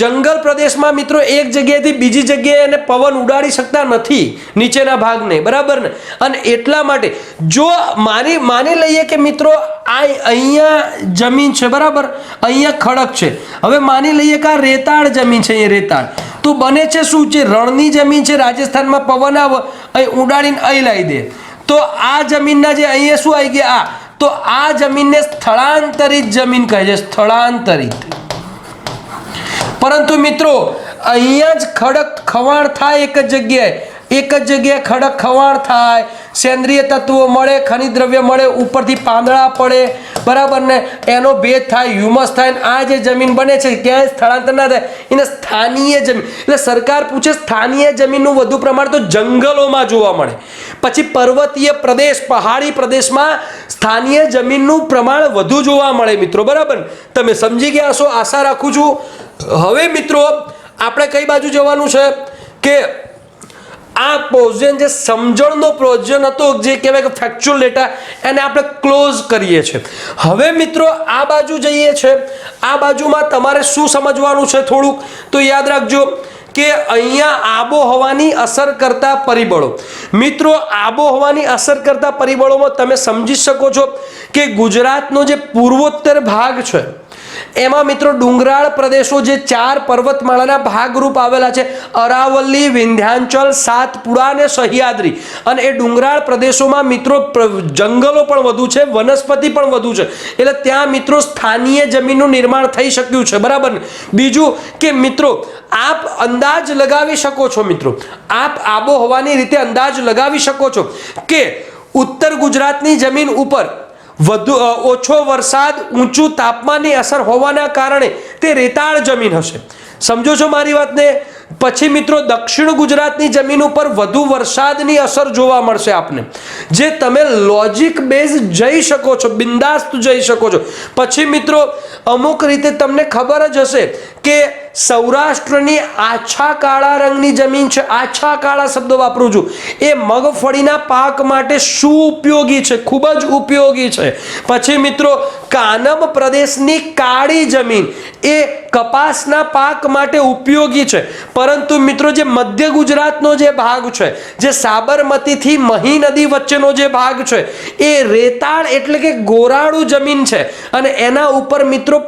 જંગલ પ્રદેશમાં મિત્રો એક જગ્યાએથી બીજી જગ્યાએ એને પવન ઉડાડી શકતા નથી નીચેના ભાગને, બરાબર ને? અને એટલા માટે જો માની લઈએ કે મિત્રો આ અહીંયા જમીન છે, બરાબર? અહીંયા ખડક છે. હવે માની લઈએ કે આ રેતાળ જમીન છે, અહીંયા રેતાળ. તો બને છે શું છે, રણની જમીન છે, રાજસ્થાનમાં પવન આવે અહીં ઉડાડીને અહીં લાવી દે, તો આ જમીનના જે અહીંયા શું આવી ગયા તો આ જમીનને સ્થળાંતરિત જમીન કહે છે, સ્થળાંતરિત. પરંતુ મિત્રો અહીંયા જ ખડક ખવાણ થાય, એક જ જગ્યાએ ખડક ખવાણ થાય, સેન્દ્રિય તત્વો મળે, ખનિજ દ્રવ્ય મળે, ઉપરથી પાંદડા પડે, બરાબર ને, એનો ભેદ થાય, હ્યુમસ થાય, ને આ જે જમીન બને છે ક્યાંય સ્થળાંતર ના થાય, એને સ્થાનીય જમીન. એટલે સરકાર પૂછે સ્થાનીય જમીનનું વધુ પ્રમાણ તો જંગલોમાં જોવા મળે, પછી પર્વતીય પ્રદેશ, પહાડી પ્રદેશમાં સ્થાનીય જમીનનું પ્રમાણ વધુ જોવા મળે મિત્રો, બરાબર. તમે સમજી ગયા હશો, આશા રાખું છું. હવે મિત્રો આપણે કઈ બાજુ જવાનું છે કે આ પોઝન જે સમજણનો પ્રોજન હતો, જે કહેવાય કે ફેક્ચ્યુઅલ ડેટા, એને આપણે ક્લોઝ કરીએ છીએ. હવે મિત્રો આ બાજુ જઈએ છે. આ બાજુમાં તમારે શું સમજવાનું છે થોડુંક તો યાદ રાખજો કે અહીંયા આબોહવાની અસર કરતા પરિબળો. મિત્રો આબોહવાની અસર કરતા પરિબળોમાં તમે સમજી શકો છો કે ગુજરાતનો જે પૂર્વોત્તર ભાગ છે એમાં મિત્રો ડુંગરાળ પ્રદેશો જે 4 પર્વતમાળાના ભાગરૂપ આવેલા છે, અરાવલ્લી, વિંધ્યાચલ, સાતપુડા અને સહ્યાદ્રી. અને એ ડુંગરાળ પ્રદેશોમાં મિત્રો જંગલો પણ વધુ છે, વનસ્પતિ પણ વધુ છે, એટલે ત્યાં મિત્રો સ્થાનીય જમીનનું નિર્માણ થઈ શક્યું છે, બરાબર ને. બીજું કે મિત્રો આપ અંદાજ લગાવી શકો છો, મિત્રો આપ આબોહવાની રીતે અંદાજ લગાવી શકો છો કે ઉત્તર ગુજરાતની જમીન ઉપર વધુ ઓછો વરસાદ, ઊંચું તાપમાનની અસર હોવાના કારણે તે રેતાળ જમીન હશે. સમજો છો મારી વાતને? પછી મિત્રો દક્ષિણ ગુજરાતની જમીન ઉપર વધુ વરસાદની અસર જોવા મળશે આપને, જે તમે લોજિક બેઝ જઈ શકો છો, બિંદાસ્ત જઈ શકો છો. પછી મિત્રો અમુક રીતે તમને ખબર જ હશે કે સૌરાષ્ટ્રની આછા કાળા રંગની જમીન છે, આછા કાળા શબ્દ વાપરું છું, એ મગફળીના પાક માટે શું ઉપયોગી છે, ખૂબ જ ઉપયોગી છે. પછી મિત્રો કાનમ પ્રદેશની કાળી જમીન એ કપાસના પાક માટે ઉપયોગી છે. પરંતુ મિત્રો જે મધ્ય ગુજરાતનો જે ભાગ છે, જે સાબરમતીથી મહી નદી વચ્ચેનો જે ભાગ છે, એ રેતાળ એટલે કે ગોરાળું જમીન છે, અને એના ઉપર મિત્રો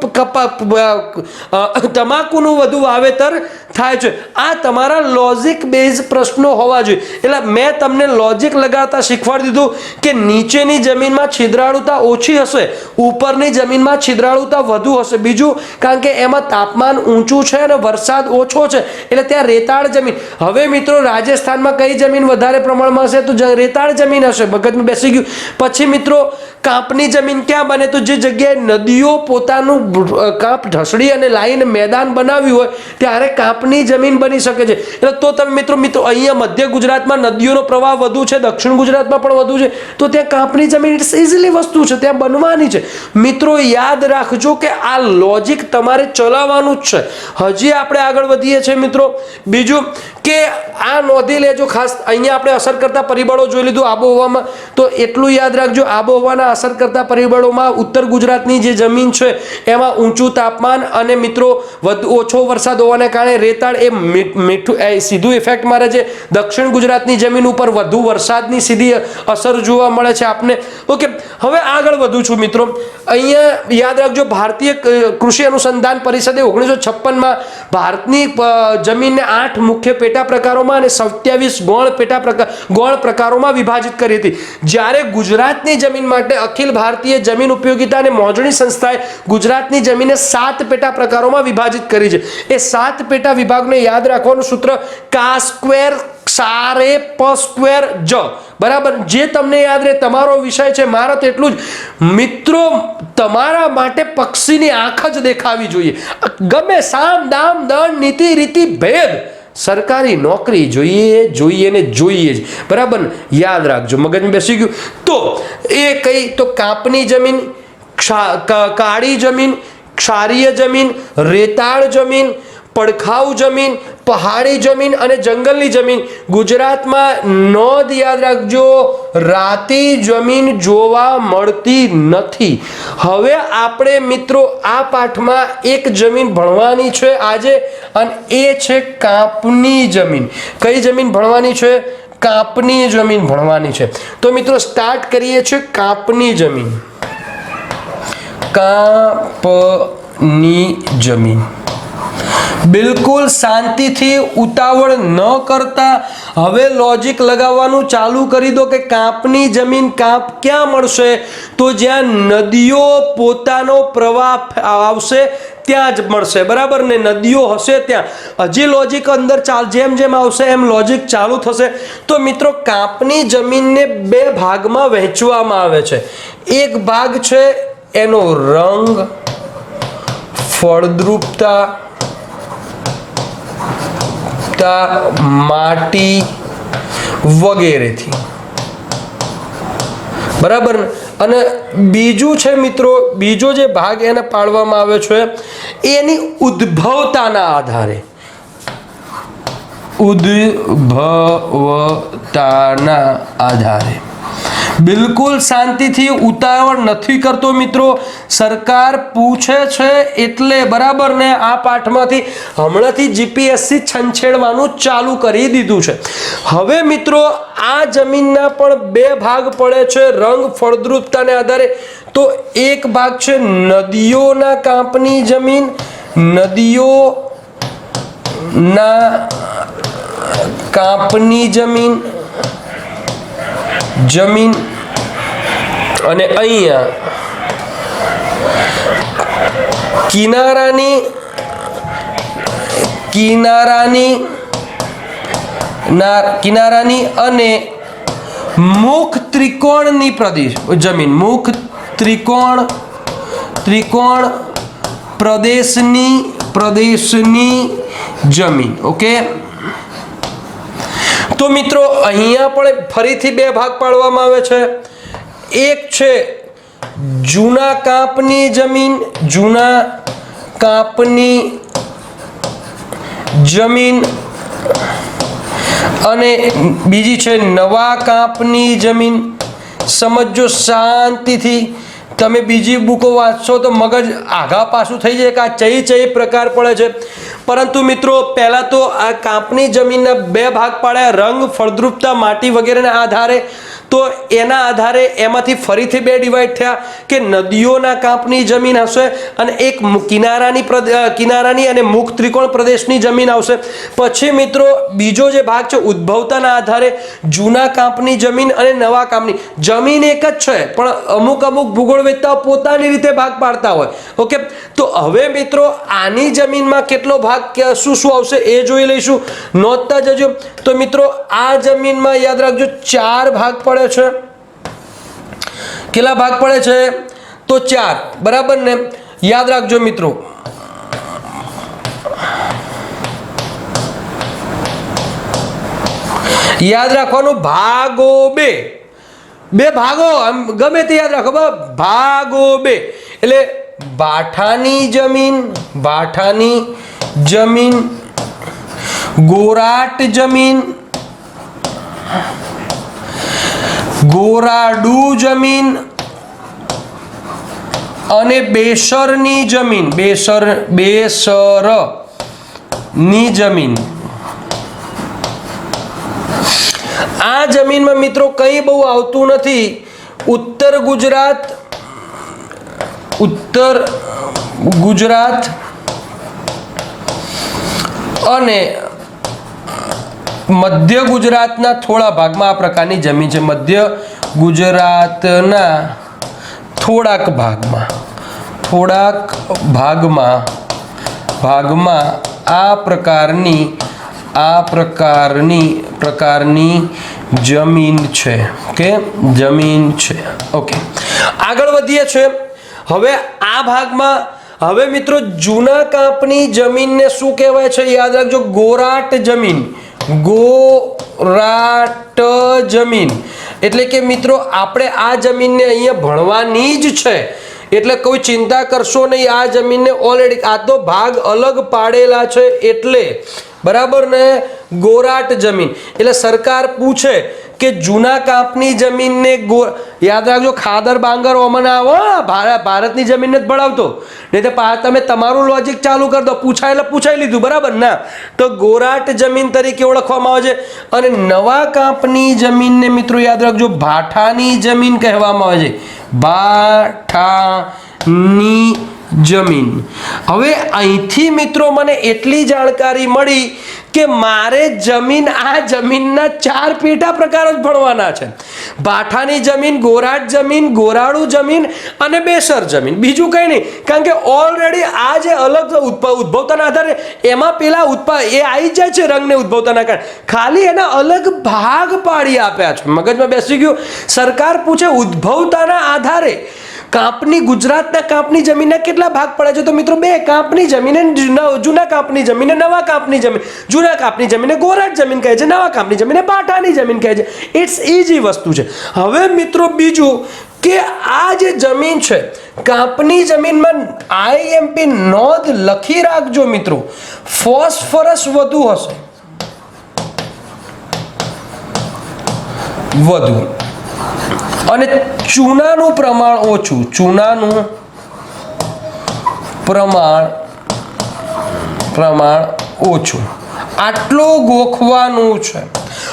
તમાકુનું વધુ વાવેતર થાય છે. આ તમારા લોજિક બેઝ પ્રશ્નો હોવા જોઈએ. એટલે મેં તમને લોજિક લગાવતા શીખવાડી દીધું કે નીચેની જમીનમાં છિદ્રાળુતા ઓછી હશે, ઉપરની જમીનમાં છિદ્રાળુતા વધુ હશે. બીજું કારણ કે એમાં તાપમાન ઊંચું છે અને વરસાદ ઓછો છે, એટલે ત્યાં રેતાળ જમીન. હવે મિત્રો રાજસ્થાનમાં કઈ જમીન વધારે પ્રમાણમાં હશે તો રેતાળ જમીન હશે, મગજમાં બેસી ગયું. પછી મિત્રો કાંપની જમીન ક્યાં બને તો જે જગ્યાએ નદીઓ પોતાનું કાંપ ઢસડી અને લાઈન મેદાન બનાવ્યું હોય ત્યારે કાંપની જમીન બની શકે છે. એટલે તો તમે મિત્રો અહીંયા મધ્ય ગુજરાતમાં નદીઓનો પ્રવાહ વધુ છે, દક્ષિણ ગુજરાતમાં પણ વધુ છે, તો ત્યાં કાંપની જમીન ઇટ્સ ઇઝીલી વસ્તુ છે, ત્યાં બનવાની છે. મિત્રો યાદ રાખજો કે આ લોજિક તમારે ચલાવવાનું જ છે. હજી આપણે આગળ વધીએ છીએ મિત્રો. બીજું કે આ નોંધી લેજો ખાસ, અહીંયા આપણે અસર કરતા પરિબળો જોઈ લીધું આબોહવામાં, તો એટલું યાદ રાખજો આબોહવાના અસર કરતા પરિબળોમાં ઉત્તર ગુજરાતની જે જમીન છે એમાં ઊંચું તાપમાન અને મિત્રો વધુ ઓછો વરસાદ હોવાને કારણે રેતાળ એ મીઠું સીધું ઇફેક્ટ મારે છે. દક્ષિણ ગુજરાતની જમીન ઉપર વધુ વરસાદની સીધી અસર જોવા મળે છે આપને. ઓકે, હવે આગળ વધું છું મિત્રો. અહીંયા યાદ રાખજો ભારતીય કૃષિ અનુસંધાન પરિષદે 1956માં ભારતની જમીનને 8 મુખ્ય પેટા પ્રકારોમાં અને 27 ગૌણ પ્રકારોમાં વિભાજિત કરી હતી. જ્યારે ગુજરાતની જમીન માટે અખિલ ભારતીય જમીન ઉપયોગિતા અને મોજણી સંસ્થાએ ગુજરાતની જમીનને 7 પેટા પ્રકારોમાં વિભાજિત કરી છે. એ 7 પેટા વિભાગને યાદ રાખવાનું સૂત્ર કા સ્ક્વેર ક્ષારે પ સ્ક્વેર જ, બરાબર. જે તમને યાદ રહે, તમારો વિષય છે, મારો તો એટલું જ મિત્રો. તમારા માટે પક્ષીની આંખ જ દેખાવી જોઈએ. ગમે સામ દામ દંડ નીતિ રીતિ ભેદ, સરકારી નોકરી જોઈએ ને જોઈએ જ, બરાબર. યાદ રાખજો, મગજમાં બેસી ગયું. તો એ કઈ તો કાંપની જમીન, કાળી જમીન, ક્ષારીય જમીન, રેતાળ જમીન, પડખાઉ જમીન, પહાડી જમીન અને જંગલની જમીન. ગુજરાતમાં નોંધ યાદ રાખજો, રાતી જમીન જોવા મળતી નથી. હવે આપણે મિત્રો આ પાઠમાં એક જમીન ભણવાની છે આજે, અને એ છે કાંપની જમીન. કઈ જમીન ભણવાની છે? કાંપની જમીન ભણવાની છે. તો મિત્રો સ્ટાર્ટ કરીએ છીએ કાંપની જમીન. કાંપની જમીન બિલકુલ શાંતિથી ઉતાવળ ન કરતા હવે લોજિક લગાવવાનું ચાલુ કરી દો કે કાંપની જમીન કાંપ ક્યાં મળશે? તો જ્યાં નદીઓ પોતાનો પ્રવાહ આવશે ત્યાં જ મળશે, બરાબર ને? નદીઓ હશે ત્યાં. હજી લોજિક અંદર જેમ જેમ આવશે એમ લોજિક ચાલુ થશે. તો મિત્રો કાંપની જમીનને બે ભાગમાં વહેંચવામાં આવે છે. એક ભાગ છે એનો રંગ, ફળદ્રુપતા, માટી વગેરેથી, બરાબર ને? અને બીજું છે મિત્રો, બીજો જે ભાગ એને પાડવામાં આવ્યો છે એની ઉદ્ભવતાના આધારે, ઉદ્ભવતાના આધારે. બિલકુલ શાંતિથી ઉતાવળ નથી કરતો મિત્રો. સરકાર પૂછે છે એટલે, બરાબર ને? આ પાઠમાંથી હમણાંથી જીપીએસસી છંછેડવાનું ચાલુ કરી દીધું છે. હવે મિત્રો આ જમીનના પણ બે ભાગ પડે છે રંગ ફળદ્રુપતાને આધારે. તો એક ભાગ છે નદીઓના કાંપની જમીન, નદીઓના કાંપની જમીન, અને અહીંયા કિનારાની અને મુખ ત્રિકોણની જમીન, મુખ ત્રિકોણ પ્રદેશની જમીન. ઓકે, તો મિત્રો અહીંયા પણ ફરીથી બે ભાગ પાડવામાં આવે છે. એક છે જૂના કાંપની જમીન, અને બીજી છે નવા કાંપની જમીન. સમજો શાંતિથી. તમે બીજી બુકો વાંચશો તો મગજ આઘા પાછું થઈ જાય કે આ ચઈ પ્રકાર પડે છે. પરંતુ મિત્રો પહેલા તો આ કાંપની જમીનના બે ભાગ પાડ્યા, રંગ, ફળદ્રુપતા, માટી વગેરેના આધારે. તો એના આધારે એમાંથી ફરીથી બે ડિવાઈડ થયા કે નદીઓના કાંપની જમીન હશે અને એક કિનારાની અને મુખ ત્રિકોણ પ્રદેશની જમીન આવશે. પછી મિત્રો બીજો જે ભાગ છે ઉદ્ભવતાના આધારે જૂના કાંપની જમીન અને નવા કાંપની જમીન એક જ છે, પણ અમુક ભૂગોળવેત્તાઓ પોતાની રીતે ભાગ પાડતા હોય. ઓકે, તો હવે મિત્રો આની જમીનમાં કેટલો ભાગ શું આવશે એ જોઈ લઈશું. નોંધતા જજો. તો મિત્રો આ જમીનમાં યાદ રાખજો 4 ભાગ પડે છે. કેટલા ભાગ પડે છે? તો 4, બરાબર ને? યાદ રાખજો મિત્રો. યાદ રાખવાનું ભાગો બે ભાગો, આમ ગમે તે યાદ રાખો. ભાગો બે એટલે ભાઠાની જમીન, ગોરાટ જમીન, ગોરાડુ જમીન અને બેસરની જમીન. આ જમીનમાં મિત્રો કંઈ બહુ આવતું નથી. ઉત્તર ગુજરાત અને મધ્ય ગુજરાતના થોડા ભાગમાં આ પ્રકારની જમીન છે. મધ્ય ગુજરાતના થોડાક ભાગમાં આ પ્રકારની જમીન છે. ઓકે, જમીન છે. ઓકે, આગળ વધીએ છે. હવે આ ભાગમાં હવે મિત્રો જૂના કાંપની જમીનને શું કહેવાય છે? યાદ રાખજો, ગોરાટ જમીન. એટલે કે મિત્રો આપણે આ જમીનને અહીંયા ભણવાની જ છે, એટલે કોઈ ચિંતા કરશો નહીં. આ જમીનને ઓલરેડી આ તો ભાગ અલગ પાડેલા છે એટલે, બરાબર ને? ગોરાટ જમીન એટલે સરકાર પૂછે કે જૂના કાંપની જમીનને યાદ રાખજો, ખાદર બાંગર ઓમન આવો, ભારતની જમીનને જ ભણાવતો નહીં તો તમે તમારું લોજિક ચાલુ કરી દો. પૂછાય એટલે પૂછાઈ લીધું, બરાબર ના? તો ગોરાટ જમીન તરીકે ઓળખવામાં આવે છે. અને નવા કાંપની જમીનને મિત્રો યાદ રાખજો ભાઠાની જમીન કહેવામાં આવે છે. ભાઠાની જમીન. હવે અહીંથી મિત્રો મને એટલી જાણકારી મળી કે મારે જમીન, આ જમીનના 4 પેટા પ્રકારો જ ભણવાના છે. ભાઠાની જમીન, ગોરાટ જમીન, ગોરાળુ જમીન અને બેસર જમીન. બીજું કંઈ નહીં, કારણ કે ઓલરેડી આ જે અલગ ઉદ્ભવતાના આધારે એમાં પેલા એ આવી જાય છે રંગને ઉદ્ભવતાના કારણે, ખાલી એના અલગ ભાગ પાડી આપ્યા છે. મગજમાં બેસી ગયું. સરકાર પૂછે ઉદ્ભવતાના આધારે કાંપની, ગુજરાતના કાંપની જમીનના કેટલા ભાગ પડે છે? તો મિત્રો 2. કાંપની જમીન, જૂના કાંપની જમીન, નવા કાંપની જમીન. જૂના કાંપની જમીને ગોરાટ જમીન કહે છે, નવા કાંપની જમીને ભાઠાની જમીન કહે છે. ઇટ્સ ઇઝી વસ્તુ છે. હવે મિત્રો બીજું કે આ જે જમીન છે કાંપની જમીનમાં આઈએમપી નોંધ લખી રાખજો મિત્રો, ફોસ્ફરસ વધુ હશે, વધુ, અને ચૂનાનું પ્રમાણ ઓછું. ચૂનાનું પ્રમાણ ઓછું. આટલું ગોખવાનું છે.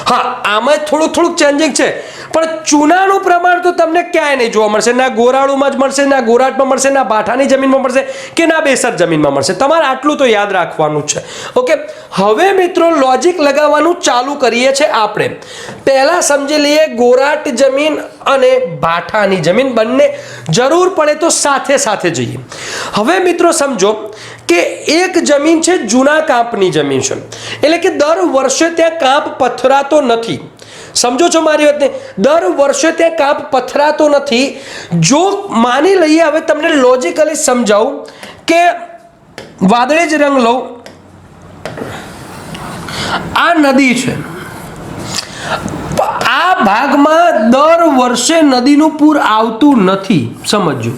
હા, આમાં થોડુંક ચેન્જિંગ છે, પણ ચૂનાનું પ્રમાણ તો તમને ક્યાંય નહીં જોવા મળશે. ના ગોરાળુમાં જ મળશે, ના ગોરાટમાં મળશે, ના ભાઠાની જમીનમાં મળશે, કે ના બેસર જમીનમાં મળશે. તમારે આટલું તો યાદ રાખવાનું છે. ઓકે, હવે મિત્રો લોજિક લગાવવાનું ચાલુ કરીએ છીએ આપણે. પહેલા સમજી લઈએ ગોરાટ જમીન અને ભાઠાની જમીન, બંને જરૂર પડે તો સાથે સાથે જઈએ. હવે મિત્રો સમજો કે એક જમીન છે જૂના કાંપની જમીન છે, એટલે કે દર વર્ષે ત્યાં કાંપ પથરાતો નથી. સમજો છો મારી વાતને? દર વર્ષે ત્યાં કાંપ પથરાતો નથી. જો માની લઈએ, હવે તમને લોજિકલી સમજાવું કે વાદળી જ રંગ લઉં, આ નદી છે, આ ભાગમાં દર વર્ષે નદીનું પૂર આવતું નથી. સમજો,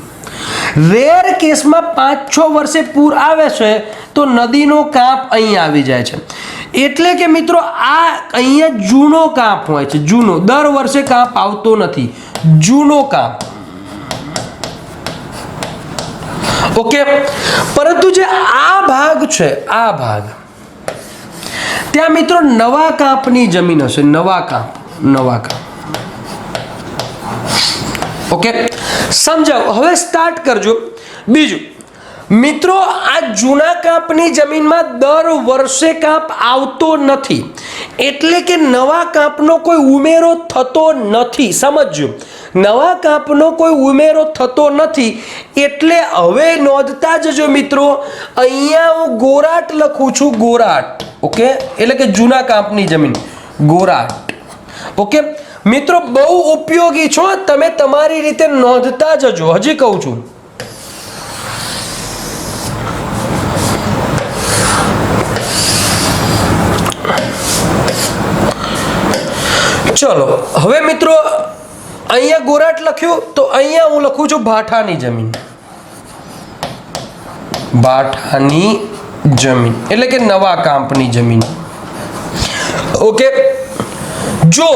રેર કેસમાં 5-6 વર્ષે પૂર આવે છે તો નદીનો કાંપ અહીં આવી જાય છે. એટલે કે મિત્રો આ અહીંયા જૂનો કાંપ હોય છે, જૂનો, દર વર્ષે કાંપ આવતો નથી, જૂનો કાંપ. ઓકે, પરંતુ જે આ ભાગ છે, આ ભાગ, ત્યાં મિત્રો નવા કાંપની જમીન હશે, નવા કાંપ. ઓકે, સમજાવો. હવે સ્ટાર્ટ કરજો. બીજું મિત્રો, આ જૂના કાંપની જમીનમાં દર વર્ષે કાંપ આવતો નથી, એટલે કે નવા કાંપનો કોઈ ઉમેરો થતો નથી. સમજજો, નવા કાંપનો કોઈ ઉમેરો થતો નથી. એટલે હવે નોંધતા જજો મિત્રો, અહીંયા હું ગોરાટ લખું છું, ગોરાટ. ઓકે, એટલે કે જૂના કાંપની જમીન, ગોરાટ. ઓકે મિત્રો, બહુ ઉપયોગી છો, તમે તમારી રીતે નોંધતા જજો. હજી કહું છું, ચલો. હવે મિત્રો અહીંયા ગોરાટ લખ્યું, તો અહીંયા હું લખું છું ભાઠાની જમીન. ભાઠાની જમીન એટલે કે નવા કાંપની જમીન. ઓકે, જો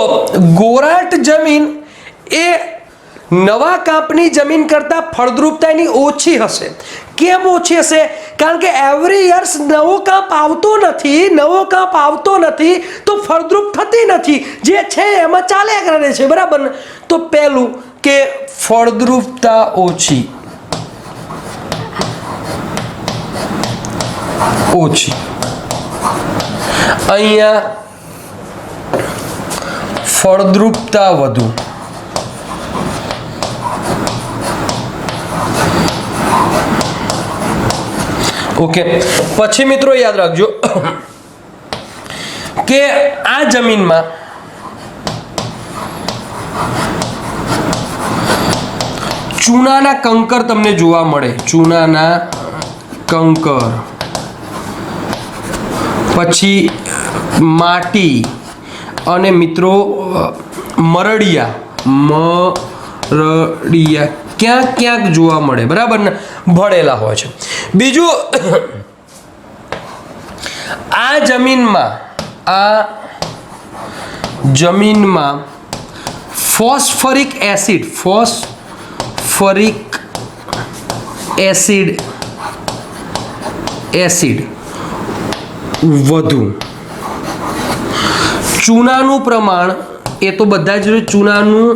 ગોરાટ જમીન એ નવા કાંપની જમીન કરતાં ફળદ્રુપતા એની ઓછી હશે. કેમ ઓછી હશે? કારણ કે એવરી યર્સ નવો કાંપ આવતો નથી, તો ફળદ્રુપ થતી નથી, જે છે એમાં ચાલ્યા કરે છે, બરાબર ને? તો પહેલું કે ફળદ્રુપતા ઓછી. અહીંયા ફળદ્રુપતા વધુ. ઓકે, પછી મિત્રો યાદ રાખજો કે આ જમીનમાં ચૂનાના કંકર તમને જોવા મળે. ચૂનાના કંકર, પછી માટી અને મિત્રો મરડિયા ક્યાંક જોવા મળે, બરાબર ને? ભળેલા હોય છે. બીજું, આ જમીનમાં ફોસ્ફરિક એસિડ વધુ. ચૂનાનું પ્રમાણ, એ તો બધા જ ચૂનાનું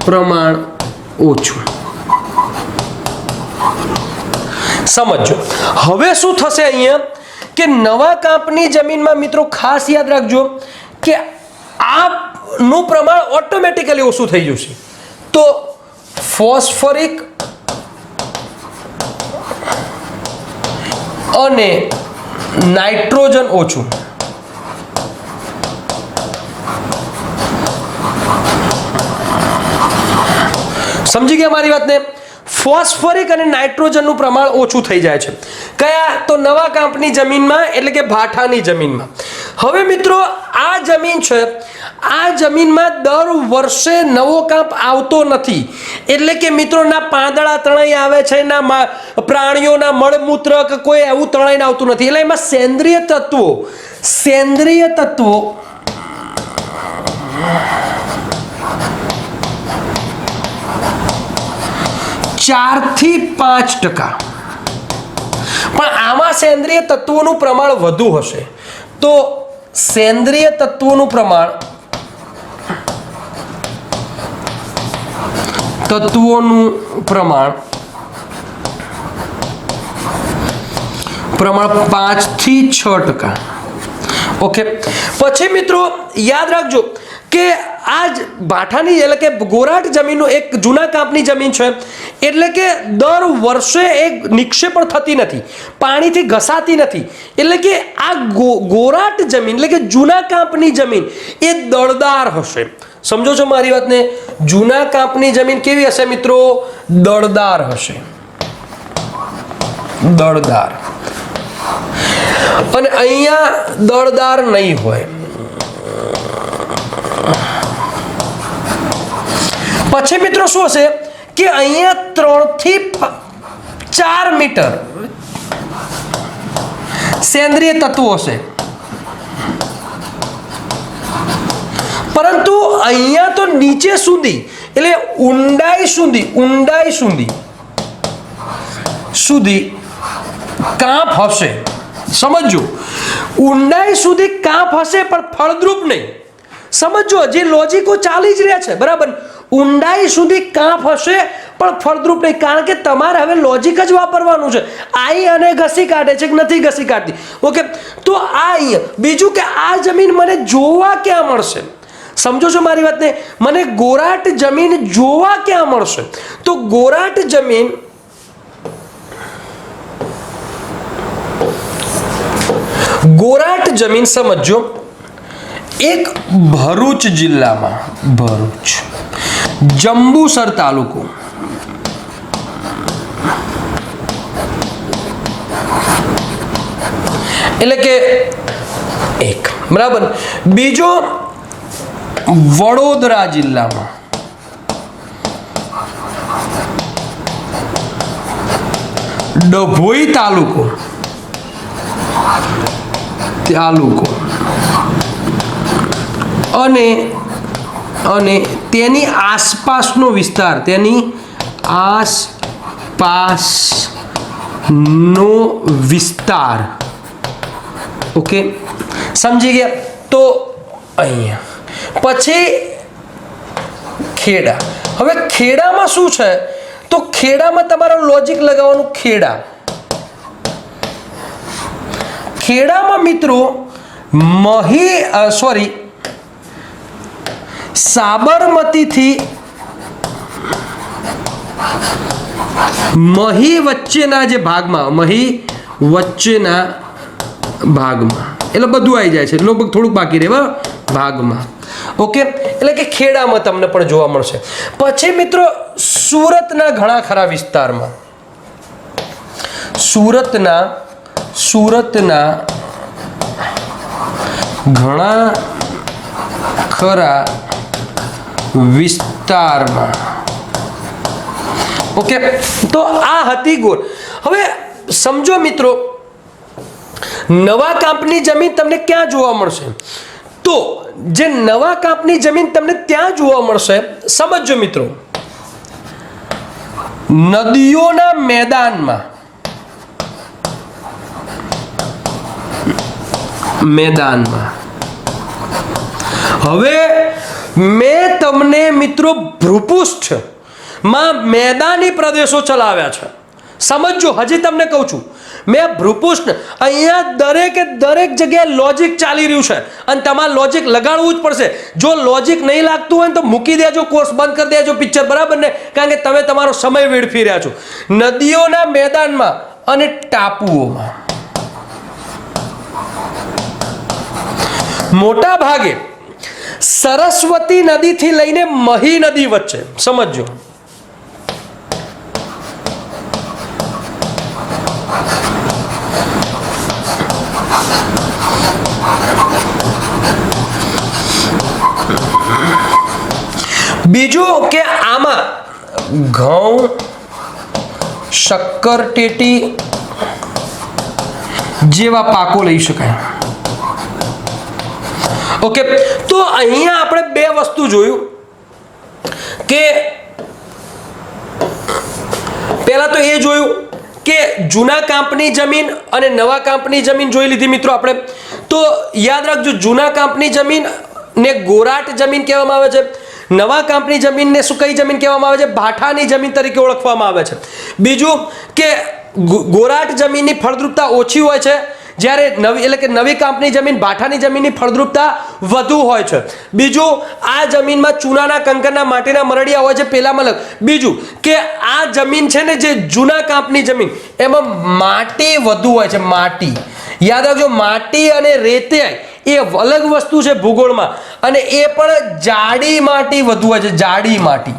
પ્રમાણ ઓછું. સમજો હવે શું થશે અહીંયા કે નવા કાંપની જમીનમાં મિત્રો ખાસ યાદ રાખજો કે આ નું પ્રમાણ ઓટોમેટિકલી ઓછું થઈ જશે તો ફોસ્ફરિક અને નાઇટ્રોજન ઓછું સમજી ગયા મારી વાતને ફોસ્ફરિક અને નાઇટ્રોજનનું પ્રમાણ ઓછું થઈ જાય છે કયા તો નવા કાંપની જમીનમાં એટલે કે ભાઠાની જમીનમાં હવે મિત્રો આ જમીન છે આ જમીનમાં દર વર્ષે નવો કાંપ આવતો નથી એટલે કે મિત્રો ના પાંદડા તણાઈ આવે છે ના પ્રાણીઓના મળમૂત્ર કે કોઈ એવું તણાઈને આવતું નથી એટલે એમાં સેન્દ્રિય તત્વો 4 થી 5%, પણ આમાં સેન્દ્રિય તત્વોનું પ્રમાણ વધુ હશે તો સેન્દ્રિય તત્વોનું પ્રમાણ 5 થી 6%. ઓકે પછી મિત્રો યાદ રાખજો કે આજ ભાઠાની એટલે કે ગોરાટ જમીનનો એક જૂના કાંપની જમીન છે એટલે કે દર વર્ષે એક નિક્ષેપણ થતી નથી પાણીથી ઘસાતી નથી એટલે કે આ ગોરાટ જમીન એટલે કે જૂના કાંપની જમીન એ દળદાર હશે સમજો છો મારી વાતને જૂના કાંપની જમીન કેવી હશે મિત્રો દળદાર હશે દળદાર અને અહીંયા દળદાર નહીં હોય પછી મિત્રો શું હશે કે અહીંયા 3 થી 4 મીટર સેન્દ્રિય તત્વો હશે પરંતુ અહીંયા તો નીચે સુધી એટલે ઊંડાઈ સુધી કાંપ હશે સમજો ઊંડાઈ સુધી કાંપ હશે પણ ફળદ્રુપ નહીં સમજો જે લોજિકો ચાલી જ રહ્યા છે બરાબર ઊંડાઈ સુધી કાંપ હશે પણ ફળદ્રુપ નહીં કારણ કે તમારે હવે લોજિક જ વાપરવાનું છે આઈ અને ઘસી કાઢે છે કે નથી ઘસી કાઢતી ઓકે તો આ અહીંયા બીજું કે આ જમીન મને જોવા ક્યાં મળશે સમજો છો મારી વાતને મને ગોરાટ જમીન જોવા ક્યાં મળશે તો ગોરાટ જમીન સમજો એક ભરૂચ જિલ્લામાં ભરૂચ જંબુસર તાલુકો એટલે કે એક બરાબર બીજો વડોદરા જિલ્લામાં ડભોઈ તાલુકો અને તેની આસપાસનો વિસ્તાર ઓકે સમજી ગયા તો અહીંયા પછી ખેડા હવે ખેડામાં શું છે તો ખેડામાં તમારો લોજિક લગાવવાનું ખેડામાં મિત્રો સાબરમતીથી મહી વચ્ચેના જે ભાગમાં એટલે બધું આવી જાય છે લગભગ થોડુંક બાકી રહે ભાગમાં ઓકે એટલે કે ખેડામાં તમને પણ જોવા મળશે પછી મિત્રો સુરતના ઘણા ખરા વિસ્તારમાં સુરતના ઘણા ખરા વિસ્તારમાં ઓકે તો આ હતી ગોર હવે સમજો મિત્રો નવા કાંપની જમીન તમને ક્યાં જોવા મળશે તો જે નવા કાંપની જમીન તમને ત્યાં જોવા મળશે સમજો મિત્રો નદીઓના મેદાનમાં હવે મેં તમને મિત્રો ભૂપૃષ્ઠમાં મેદાની પ્રદેશો ચલાવ્યા છે સમજજો, હજી તમને કહું છું મેં ભૃપુષ્ણ અહીંયા દરેક જગ્યાએ લોજિક ચાલી રહ્યું છે અને તમારે લોજિક લગાડવું જ પડશે. જો લોજિક નહીં લાગતું હોય ને તો મૂકી દેજો, કોર્સ બંધ કરી દેજો, પિક્ચર, બરાબર ને? કારણ કે તમે તમારો સમય વેડફી રહ્યા છો. નદીઓના મેદાનમાં અને ટાપુઓમાં મોટા ભાગે સરસ્વતી નદીથી લઈને મહી નદી વચ્ચે, સમજો, બીજું કે આમાં ઘઉં, શક્કરટેટી જેવા પાકો લઈ શકાય. ઓકે, તો અહીંયા આપણે બે વસ્તુ જોયું કે પહેલા તો એ જોયું કે જૂના કાંપની જમીન અને નવા કાંપની જમીન જોઈ લીધી મિત્રો આપણે. તો યાદ રાખજો, જૂના કાંપની જમીન ને ગોરાટ જમીન કહેવામાં આવે છે. નવા કાંપની જમીનને શું કઈ જમીન કહેવામાં આવે છે? ભાઠાની જમીન તરીકે ઓળખવામાં આવે છે. બીજું કે ગોરાટ જમીનની ફળદ્રુપતા ઓછી હોય છે, જ્યારે નવી કાંપની જમીન, ભાઠાની જમીનની ફળદ્રુપતા વધુ હોય છે. બીજું, આ જમીનમાં ચૂનાના કંકરના માટીના મરડિયા હોય છે, પેલામાં અલગ. બીજું કે આ જમીન છે ને, જે જૂના કાંપની જમીન, એમાં માટી વધુ હોય છે. માટી યાદ રાખજો, માટી અને રેતાઈ એ અલગ વસ્તુ છે ભૂગોળમાં, અને એ પણ જાડી માટી વધુ હોય છે, જાડી માટી.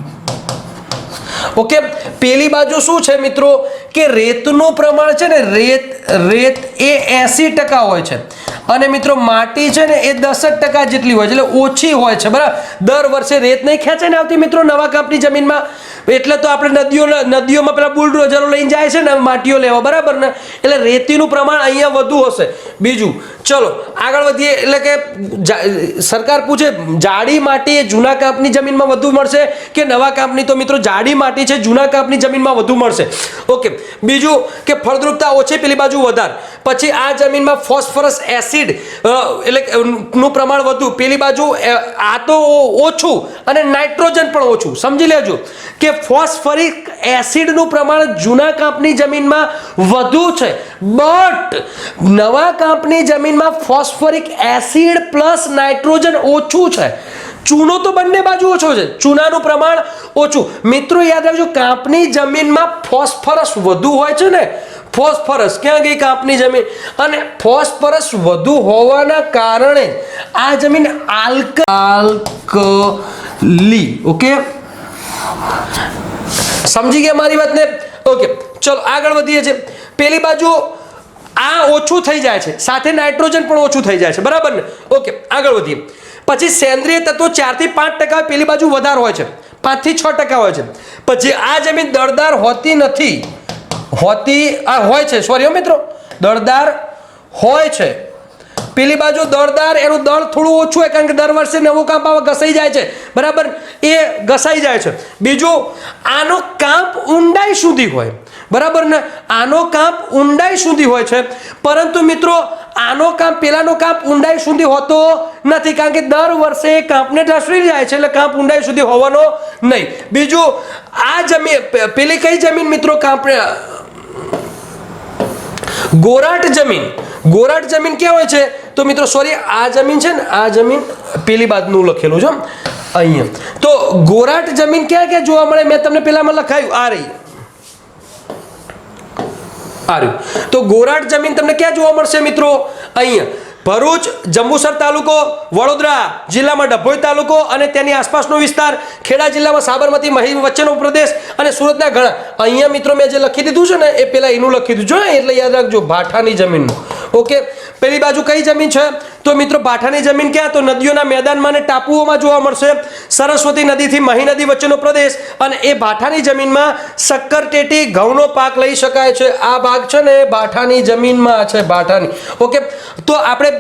ઓકે, પેલી બાજુ શું છે મિત્રો કે રેતનું પ્રમાણ છે ને, રેત એ 80% હોય છે, અને મિત્રો માટી છે ને એ 10% જેટલી હોય છે, એટલે ઓછી હોય છે, બરાબર? દર વર્ષે રેત નહીં ખેંચાઈને આવતી મિત્રો નવા કાંપની જમીનમાં, એટલે તો આપણે નદીઓમાં પેલા બુલડોઝરો લઈને જાય છે ને માટીઓ લેવા, બરાબર ને? એટલે રેતીનું પ્રમાણ અહીંયા વધુ હશે. બીજું, ચલો આગળ વધીએ. એટલે કે સરકાર પૂછે જાડી માટી એ જૂના કાંપની જમીનમાં વધુ મળશે કે નવા કાંપની? તો મિત્રો જાડી માટી છે જૂના કાંપની જમીનમાં વધુ મળશે. ઓકે, બીજું કે ફળદ્રુપતા ઓછી, પેલી બાજુ વધારે. પછી આ જમીનમાં ફોસ્ફરસ એસિડ એટલે નું પ્રમાણ વધુ, પેલી બાજુ આ તો ઓછું, અને નાઇટ્રોજન પણ ઓછું. સમજી લેજો કે ફોસ્ફરિક એસિડનું પ્રમાણ જૂના કાંપની જમીનમાં વધુ છે, બટ નવા કાંપની જમીનમાં ફોસ્ફરિક એસિડ પ્લસ નાઇટ્રોજન ઓછું છે. ચૂનો તો બંને બાજુ ઓછો છે, ચૂનાનું પ્રમાણ ઓછું. મિત્રો યાદ રાખજો, કાંપની જમીનમાં ફોસ્ફરસ વધુ હોય છે ને, ફોસ્ફરસ ક્યાં ગઈ કાંપની જમીન, અને ફોસ્ફરસ વધુ હોવાના કારણે આ જમીન આલ્કલી. ઓકે, સમજી ગયા મારી વાતને? ઓકે, ચલો આગળ વધીએ છીએ. પેલી બાજુ આ ઓછું થઈ જાય છે, સાથે નાઇટ્રોજન પણ ઓછું થઈ જાય છે, બરાબર ને? ઓકે, આગળ વધીએ. પછી સેન્દ્રિય તત્વો 4 થી 5% હોય, પેલી બાજુ વધારે હોય છે, 5 થી 6% હોય છે. પછી આ જમીન દળદાર હોતી નથી, હોય છે, સોરી મિત્રો, દળદાર હોય છે. પેલી બાજુ દળદાર, એનું દળ થોડું ઓછું હોય, કારણ કે દર વર્ષે નવું કાંપ આવે, ઘસાઈ જાય છે, બરાબર? એ ઘસાઈ જાય છે. બીજું, આનો કાંપ ઊંડાઈ સુધી હોય, બરાબર ને? આનો કાંપ ઊંડાઈ સુધી હોય છે, પરંતુ મિત્રો આનો કાંપ, પેલાનો કાંપ ઊંડાઈ સુધી હોતો નથી, કારણ કે દર વર્ષે કાંપને ઢસડી જાય છે, એટલે કાંપ ઊંડાઈ સુધી હોવાનો નહીં. બીજું, આ જમીન, પેલી કઈ જમીન મિત્રો? કાંપને ગોરાટ જમીન. ગોરાટ જમીન ક્યાં હોય છે? તો મિત્રો સોરી, આ જમીન છે ને, આ જમીન પેલી બાજુનું લખેલું છે અહીંયા. તો ગોરાટ જમીન ક્યાં જોવા મળે? મેં તમને પેલામાં લખાયું, આ રહી. તો ગોરાટ જમીન તમને ક્યાં જોવા મળશે મિત્રો? અહીંયા ભરૂચ, જંબુસર તાલુકો, વડોદરા જિલ્લામાં ડભોઈ તાલુકો અને તેની આસપાસનો વિસ્તાર, ખેડા જિલ્લામાં સાબરમતી મહી વચ્ચેનો પ્રદેશ, અને સુરતના ઘણા. અહીંયા મિત્રો મેં જે લખી દીધું છે ને, એ પેલા એનું લખી દીધું છે, એટલે યાદ રાખજો, ભાઠાની જમીનનું. ઓકે, પેલી બાજુ કઈ જમીન છે? તો મિત્રો ભાઠાની જમીન ક્યાં? તો નદીઓના મેદાનમાં અને ટાપુઓમાં જોવા મળશે. સરસ્વતી નદીથી મહી નદી વચ્ચેનો પ્રદેશ, અને એ ભાઠાની જમીનમાં શક્કરટેટી, ઘઉંનો પાક લઈ શકાય છે. આ ભાગ છે ને એ ભાઠાની જમીનમાં છે, ભાઠાની. ઓકે, તો આપણે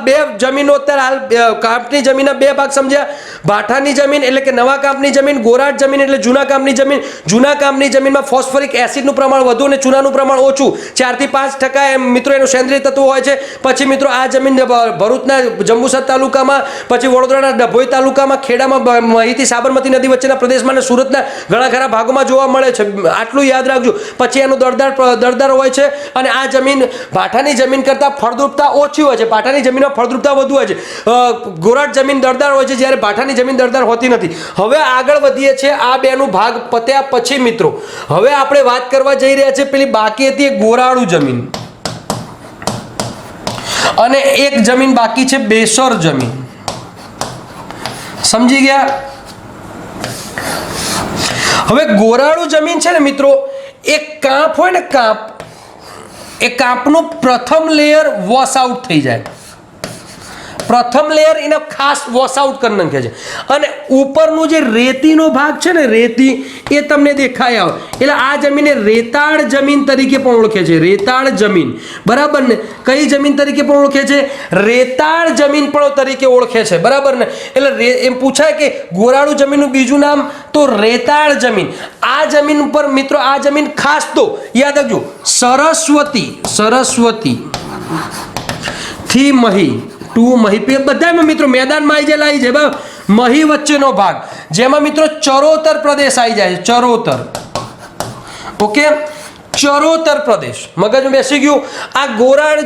બે જમીનો અત્યારે હાલ કાંપની જમીનના બે ભાગ સમજ્યા. ભાઠાની જમીન એટલે કે નવા કાંપની જમીન, ગોરાટ જમીન એટલે જૂના કાંપની જમીન. જૂના કાંપની જમીનમાં ફોસ્ફરિક એસિડનું પ્રમાણ વધુ અને ચૂનાનું પ્રમાણ ઓછું, 4 થી 5% એમ મિત્રો એનું સેન્દ્રિય તત્વો હોય છે. પછી મિત્રો આ જમીન ભરૂચના જંબુસર તાલુકામાં, પછી વડોદરાના ડભોઈ તાલુકામાં, ખેડામાં મહીથી સાબરમતી નદી વચ્ચેના પ્રદેશમાં અને સુરતના ઘણા ખરા ભાગોમાં જોવા મળે છે. આટલું યાદ રાખજો. પછી એનું દળદાર હોય છે અને આ જમીન ભાઠાની જમીન કરતાં ફળદ્રુપતા ઓછી હોય છે. ભાઠાની જમીનમાં ફળદ્રુપતા વધુ હોય છે. ગોરાટ જમીન દળદાર હોય છે, જ્યારે ભાઠાની જમીન દળદાર હોતી નથી. હવે આગળ વધીએ છીએ આ બેનું ભાગ પત્યા પછી મિત્રો. હવે આપણે વાત કરવા જઈ રહ્યા છીએ પેલી બાકી હતી ગોરાળુ જમીન, અને એક જમીન બાકી છે બેસર જમીન. સમજી ગયા? હવે ગોરાળુ જમીન છે ને મિત્રો, એક કાંપ હોય ને, કાંપ, એ કાંપનું પ્રથમ લેયર વોશ આઉટ થઈ જાય. પ્રથમ લેયર એને ખાસ વોશ આઉટ કરી નાખે છે, અને ઉપરનું જે રેતીનો ભાગ છે ને, રેતી, એ તમને દેખાય આવે. એટલે આ જમીનને રેતાળ જમીન તરીકે પણ ઓળખે છે. રેતાળ જમીન, બરાબર ને? કઈ જમીન તરીકે પણ ઓળખે છે? રેતાળ જમીન પણ તરીકે ઓળખે છે, બરાબર ને? એટલે એમ પૂછાય કે ગોરાળુ જમીનનું બીજું નામ તો રેતાળ જમીન. આ જમીન ઉપર મિત્રો, આ જમીન ખાસ તો યાદ રાખજો, સરસ્વતી થી મહી ટુ મહી, બધામાં મિત્રો મેદાનમાં આવી જાય, લાવી જાય મહી વચ્ચેનો ભાગ, જેમાં મિત્રો ચરોતર પ્રદેશ આવી જાય છે. ચરોતર, ઓકે, ચરોતર પ્રદેશ મગજમાં બેસી ગયું. આ ગોરાળુ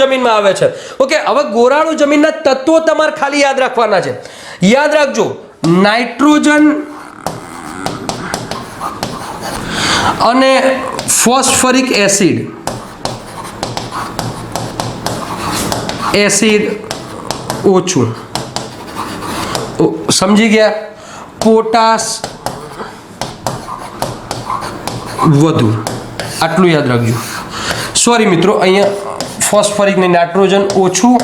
જમીનમાં આવે છે. ઓકે, હવે ગોરાળુ જમીનના તત્વો તમારે ખાલી યાદ રાખવાના છે. યાદ રાખજો, નાઇટ્રોજન અને ફોસ્ફરિક એસિડ ઓછું. સમજી ગયા? પોટાશ વધુ. આટલું યાદ રાખજો. સોરી મિત્રો, અહીંયા ફોસ્ફરિક ને નાઇટ્રોજન ઓછું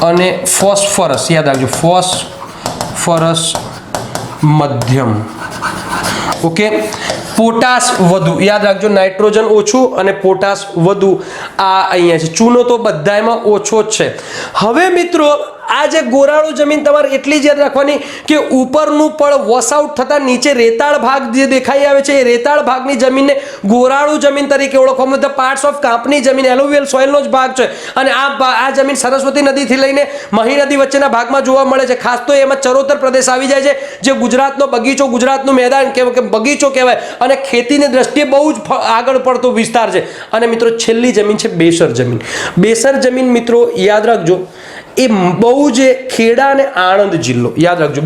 અને ફોસ્ફરસ યાદ રાખજો, ફોસ્ફરસ મધ્યમ. ઓકે, પોટાશ વધુ યાદ રાખજો, નાઇટ્રોજન ઓછું અને પોટાશ વધુ. આ અહીંયા છે. ચૂનો તો બધામાં ઓછો જ છે. હવે મિત્રો, આ જે ગોરાળુ જમીન તમારે એટલી જ યાદ રાખવાની કે ઉપરનું પડ વોશ આઉટ થતા નીચે રેતાળ ભાગ જે દેખાઈ આવે છે, એ રેતાળ ભાગની જમીનને ગોરાળુ જમીન તરીકે ઓળખવામાં. ધ પાર્ટ્સ ઓફ કાંપની જમીન એલુવિયલ સોઇલનો જ ભાગ છે, અને આ જમીન સરસ્વતી નદીથી લઈને મહી નદી વચ્ચેના ભાગમાં જોવા મળે છે. ખાસ તો એમાં ચરોતર પ્રદેશ આવી જાય છે, જે ગુજરાતનો બગીચો, ગુજરાતનું મેદાન કે બગીચો કહેવાય, અને ખેતીની દ્રષ્ટિએ બહુ જ આગળ પડતો વિસ્તાર છે. અને મિત્રો, છેલ્લી જમીન છે બેસર જમીન. બેસર જમીન મિત્રો યાદ રાખજો, એ બહુ જ ખેડા અને આણંદ જિલ્લો. યાદ રાખજો,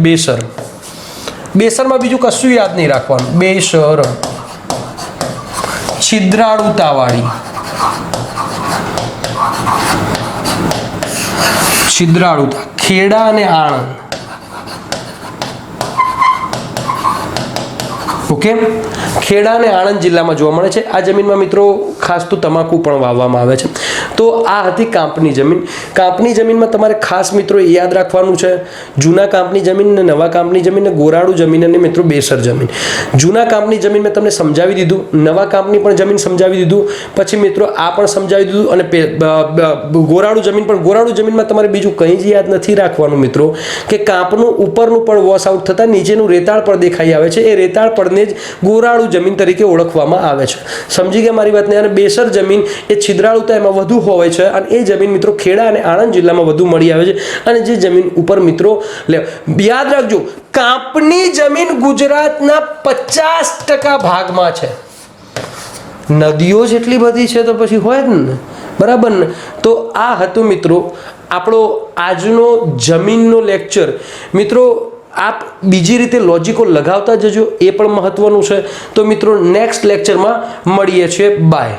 બેસરમાં બીજું કશું યાદ નહીં રાખવાનું. બેસર, છિદ્રાળુતાવાળી, છિદ્રાળુતા, ખેડા અને આણંદ. ઓકે, ખેડા અને આણંદ જિલ્લામાં જોવા મળે છે. આ જમીનમાં મિત્રો ખાસ તો તમાકુ પણ વાવવામાં આવે છે. તો આ હતી કાંપની જમીન. કાંપની જમીનમાં તમારે ખાસ મિત્રો યાદ રાખવાનું છે જૂના કાંપની જમીન ને નવા કાંપની જમીન ને ગોરાળુ જમીન અને મિત્રો બેસર જમીન. જૂના કાંપની જમીન મેં તમને સમજાવી દીધું, નવા કાંપની પણ જમીન સમજાવી દીધું, પછી મિત્રો આ પણ સમજાવી દીધું, અને ગોરાળુ જમીન પણ. ગોરાળુ જમીનમાં તમારે બીજું કંઈ જ યાદ નથી રાખવાનું મિત્રો, કે કાંપનું ઉપરનું પડ વોશ આઉટ થતાં નીચેનું રેતાળ પડ દેખાઈ આવે છે, એ રેતાળ પડને જ ગોરાળુ જમીન તરીકે ઓળખવામાં આવે છે. સમજી ગયા મારી વાતને? અને બેસર જમીન એ છિદ્રાળુતા એમાં વધુ હોય છે, અને એ જમીન મિત્રો ખેડા અને આણંદ જિલ્લામાં વધુ મળી આવે છે. અને જે જમીન ઉપર મિત્રો યાદ રાખજો, કાંપની જમીન ગુજરાતના 50% ભાગમાં છે. નદીઓ જેટલી બધી છે તો પછી હોય જ ને, બરાબર ને? તો આ હતું મિત્રો આપણો આજનો જમીનનો લેક્ચર. મિત્રો આપ બીજી રીતે લોજિકો લગાવતા જજો, એ પણ મહત્વનું છે. તો મિત્રો નેક્સ્ટ લેક્ચરમાં મળીએ છીએ. બાય.